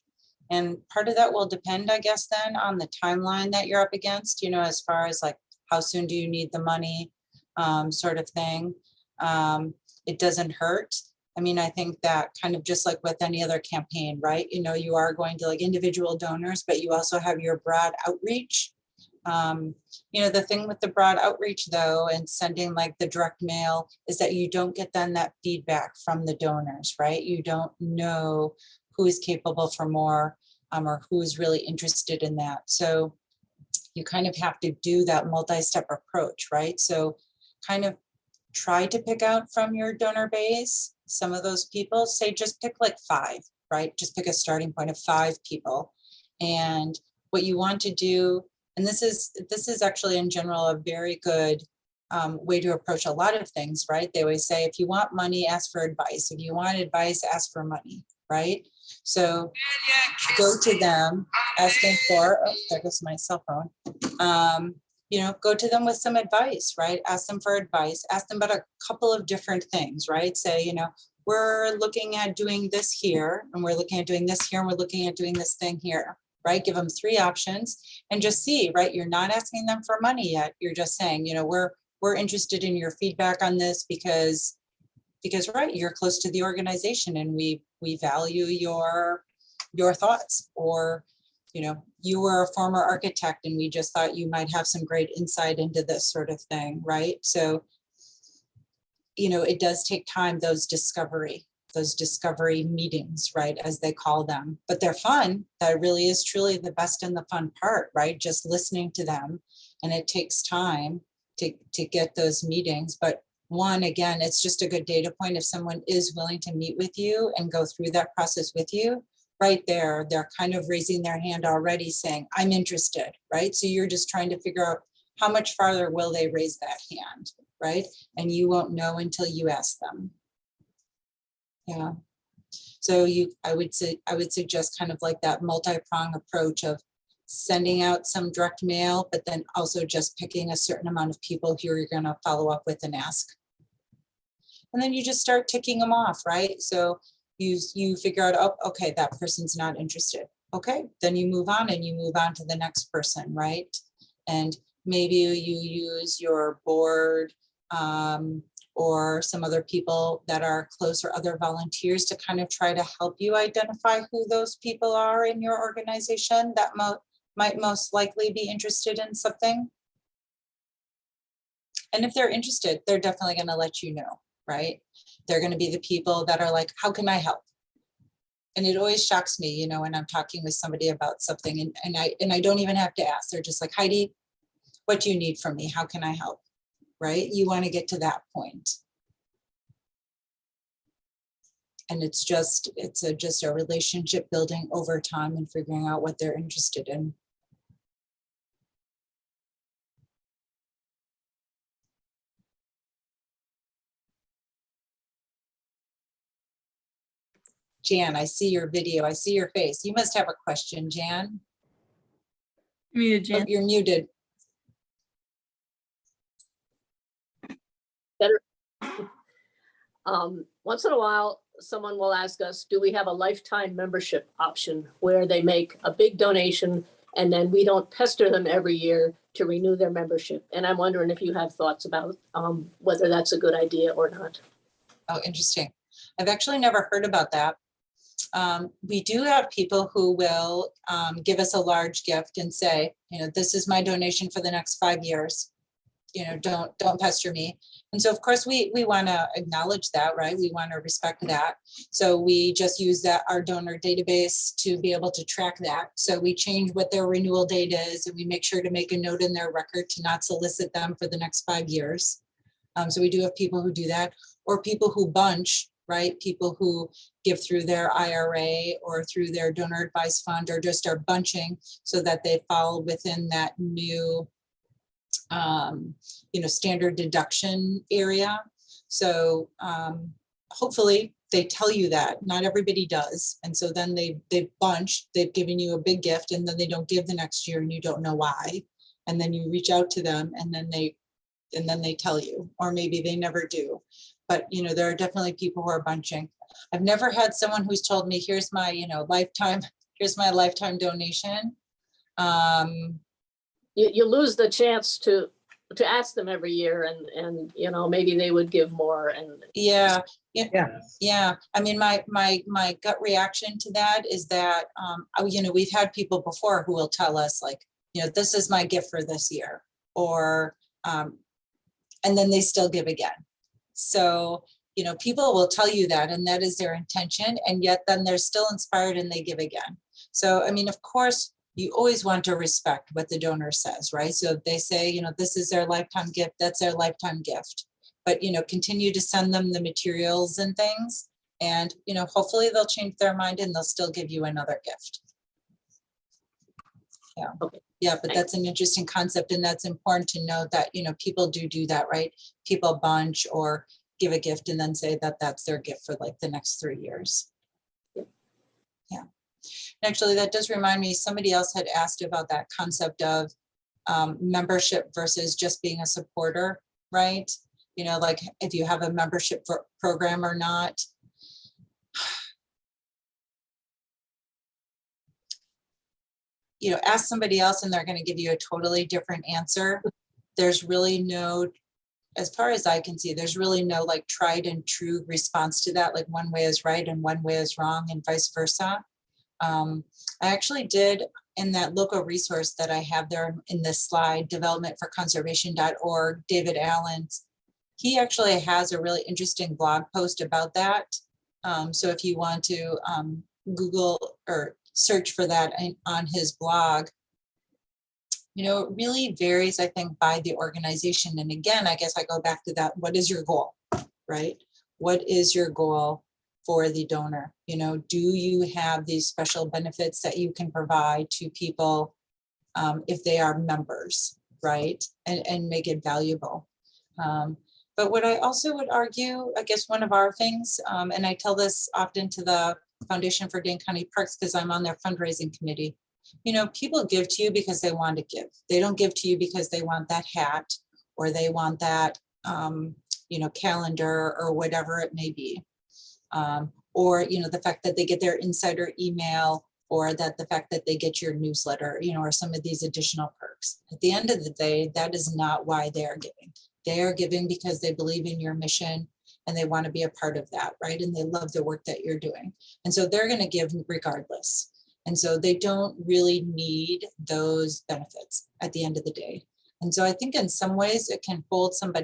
And part of that will depend, I guess, then on the timeline that you're up against, as far as like, how soon do you need the money, sort of thing. It doesn't hurt. I mean, I think that kind of just like with any other campaign, right? You are going to like individual donors, but you also have your broad outreach. The thing with the broad outreach though, and sending like the direct mail, is that you don't get then that feedback from the donors, right? You don't know who is capable for more, or who is really interested in that. So you kind of have to do that multi-step approach, right? So kind of try to pick out from your donor base some of those people. Say just pick like 5, right? Just pick a starting point of 5 people. And what you want to do, and this is actually in general a very good way to approach a lot of things, right? They always say, if you want money, ask for advice. If you want advice, ask for money, right? So go to them asking for, oh, there goes my cell phone. Go to them with some advice, right? Ask them for advice, ask them about a couple of different things, right? Say, we're looking at doing this here, and we're looking at doing this here, and we're looking at doing this thing here, right? Give them 3 options and just see, right? You're not asking them for money yet. You're just saying, we're interested in your feedback on this because right, you're close to the organization and we value your thoughts. Or you were a former architect and we just thought you might have some great insight into this sort of thing, right? So it does take time, those discovery meetings, right, as they call them, but they're fun. That really is truly the best and the fun part, right? Just listening to them. And it takes time to get those meetings, but again, it's just a good data point. If someone is willing to meet with you and go through that process with you, right there, they're kind of raising their hand already saying, I'm interested, right? So you're just trying to figure out how much farther will they raise that hand, right? And you won't know until you ask them. Yeah. So I would suggest kind of like that multi-pronged approach of sending out some direct mail, but then also just picking a certain amount of people who you're going to follow up with and ask. And then you just start ticking them off, right? So you figure out, oh, okay, that person's not interested. Okay, then you move on and you move on to the next person, right? And maybe you use your board or some other people that are close or other volunteers to kind of try to help you identify who those people are in your organization that might most likely be interested in something. And if they're interested, they're definitely going to let you know, right? They're going to be the people that are like, how can I help? And it always shocks me, when I'm talking with somebody about something and I don't even have to ask. They're just like, Heidi, what do you need from me? How can I help? Right? You want to get to that point. And it's just a relationship building over time and figuring out what they're interested in. Jan, I see your video. I see your face. You must have a question, Jan. Muted, Oh, Jan. you're muted. Once in a while, someone will ask us, do we have a lifetime membership option where they make a big donation and then we don't pester them every year to renew their membership? And I'm wondering if you have thoughts about whether that's a good idea or not. Oh, interesting. I've actually never heard about that. We do have people who will give us a large gift and say, this is my donation for the next 5 years. Don't pester me. And so of course we want to acknowledge that, right? We want to respect that. So we just use our donor database to be able to track that. So we change what their renewal date is and we make sure to make a note in their record to not solicit them for the next 5 years. So we do have people who do that, or people who bunch, right? People who give through their IRA or through their donor advice fund, or just are bunching so that they fall within that new standard deduction area. So hopefully they tell you that. Not everybody does. And so then they've bunched, they've given you a big gift and then they don't give the next year and you don't know why. And then you reach out to them and then they tell you, or maybe they never do. But there are definitely people who are bunching. I've never had someone who's told me, here's my lifetime donation. You lose the chance to ask them every year and maybe they would give more and. Yeah. Yeah. Yeah. I mean, my gut reaction to that is that, we've had people before who will tell us like, this is my gift for this year, or, and then they still give again. So, people will tell you that, and that is their intention. And yet then they're still inspired and they give again. So, I mean, of course, you always want to respect what the donor says, right? So if they say, this is their lifetime gift, that's their lifetime gift. But, continue to send them the materials and things. And, hopefully they'll change their mind and they'll still give you another gift. Yeah. Okay. Yeah, but that's an interesting concept. And that's important to know that, people do that, right? People bunch or give a gift and then say that that's their gift for like the next 3 years. Yeah. Actually, that does remind me, somebody else had asked about that concept of membership versus just being a supporter, right? Like if you have a membership program or not. Ask somebody else and they're going to give you a totally different answer. There's really no, as far as I can see, there's really no like tried and true response to that. Like one way is right and one way is wrong and vice versa. I actually did, in that local resource that I have there in this slide, developmentforconservation.org, David Allen's, he actually has a really interesting blog post about that. So if you want to Google or search for that on his blog, it really varies, I think, by the organization. And again, I guess I go back to that. What is your goal, right? What is your goal for the donor? Do you have these special benefits that you can provide to people if they are members, right? And make it valuable. But what I also would argue, I guess one of our things, and I tell this often to the Foundation for Dane County Parks because I'm on their fundraising committee, people give to you because they want to give. They don't give to you because they want that hat or they want that, calendar or whatever it may be. Or, the fact that they get their insider email, or that the fact that they get your newsletter, or some of these additional perks. At the end of the day, that is not why they are giving. They are giving because they believe in your mission and they want to be a part of that, right? And they love the work that you're doing. And so they're going to give regardless. And so they don't really need those benefits at the end of the day. And so I think in some ways it can hold some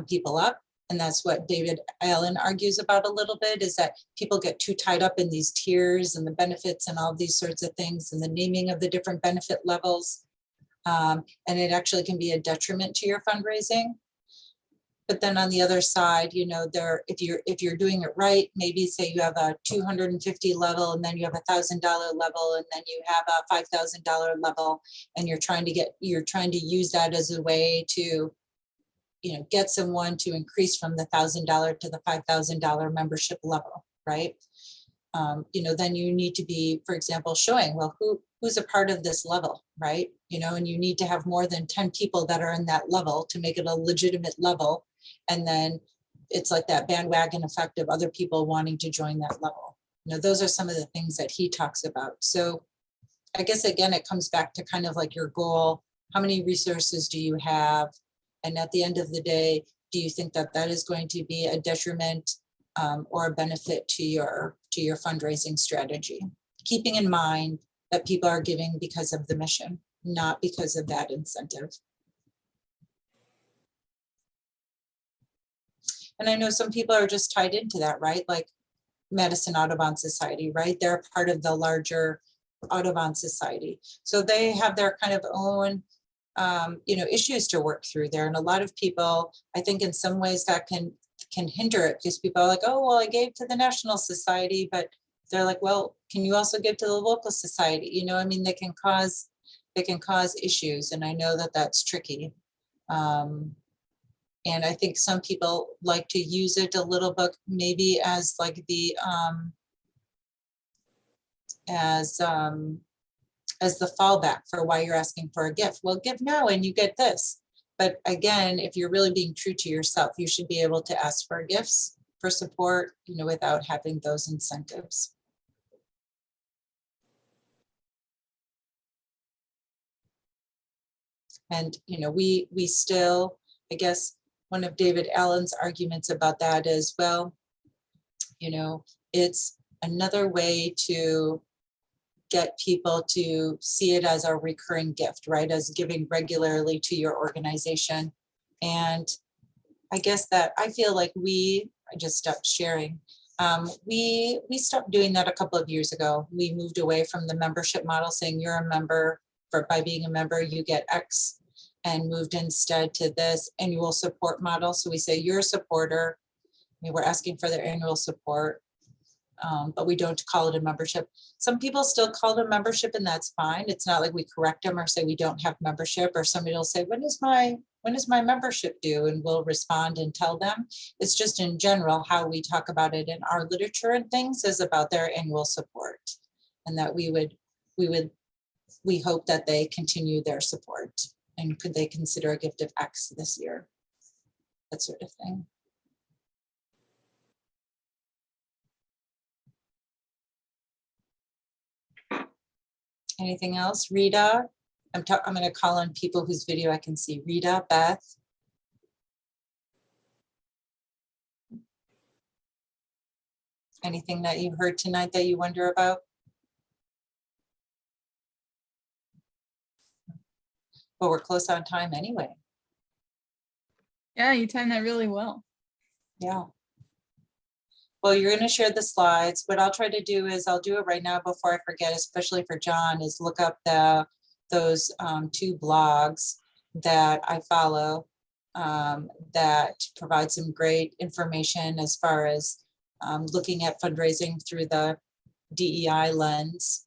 people up. And that's what David Allen argues about a little bit, is that people get too tied up in these tiers and the benefits and all these sorts of things and the naming of the different benefit levels. And it actually can be a detriment to your fundraising. But then on the other side, if you're doing it right, maybe say you have a 250 level and then you have $1,000 level and then you have a $5,000 level, and you're trying to use that as a way to get someone to increase from the $1,000 to the $5,000 membership level, right? Then you need to be, for example, showing, well, who's a part of this level, right? And you need to have more than 10 people that are in that level to make it a legitimate level. And then it's like that bandwagon effect of other people wanting to join that level. Those are some of the things that he talks about. So I guess, again, it comes back to kind of like your goal. How many resources do you have? And at the end of the day, do you think that that is going to be a detriment or a benefit to your fundraising strategy? Keeping in mind that people are giving because of the mission, not because of that incentive. And I know some people are just tied into that, right? Like Madison Audubon Society, right? They're part of the larger Audubon Society. So they have their kind of own issues to work through there. And a lot of people, I think in some ways that can hinder it, because people are like, oh, well, I gave to the National Society, but they're like, well, can you also give to the local society? They can cause issues. And I know that that's tricky. And I think some people like to use it a little bit, maybe as like the, as the fallback for why you're asking for a gift. Well, give now and you get this. But again, if you're really being true to yourself, you should be able to ask for gifts, for support, you know, without having those incentives. And, you know, we still, I guess, one of David Allen's arguments about that is, well, you know, it's another way to get people to see it as a recurring gift, right? As giving regularly to your organization. And I guess that I feel like I just stopped sharing. We stopped doing that a couple of years ago. We moved away from the membership model saying you're a member, by being a member, you get X, and moved instead to this annual support model. So we say you're a supporter. I mean, we're asking for their annual support. But we don't call it a membership. Some people still call it a membership, and that's fine. It's not like we correct them or say we don't have membership, or somebody will say, when is my membership due? And we'll respond and tell them. It's just in general, how we talk about it in our literature and things is about their annual support, and that we hope that they continue their support. And could they consider a gift of X this year? That sort of thing. Anything else? Rita? I'm going to call on people whose video I can see. Rita, Beth. Anything that you heard tonight that you wonder about? Well, we're close on time anyway. Yeah, you timed that really well. Yeah. Well, you're going to share the slides. What I'll try to do is I'll do it right now before I forget, especially for John, is look up those 2 blogs that I follow that provide some great information as far as looking at fundraising through the DEI lens.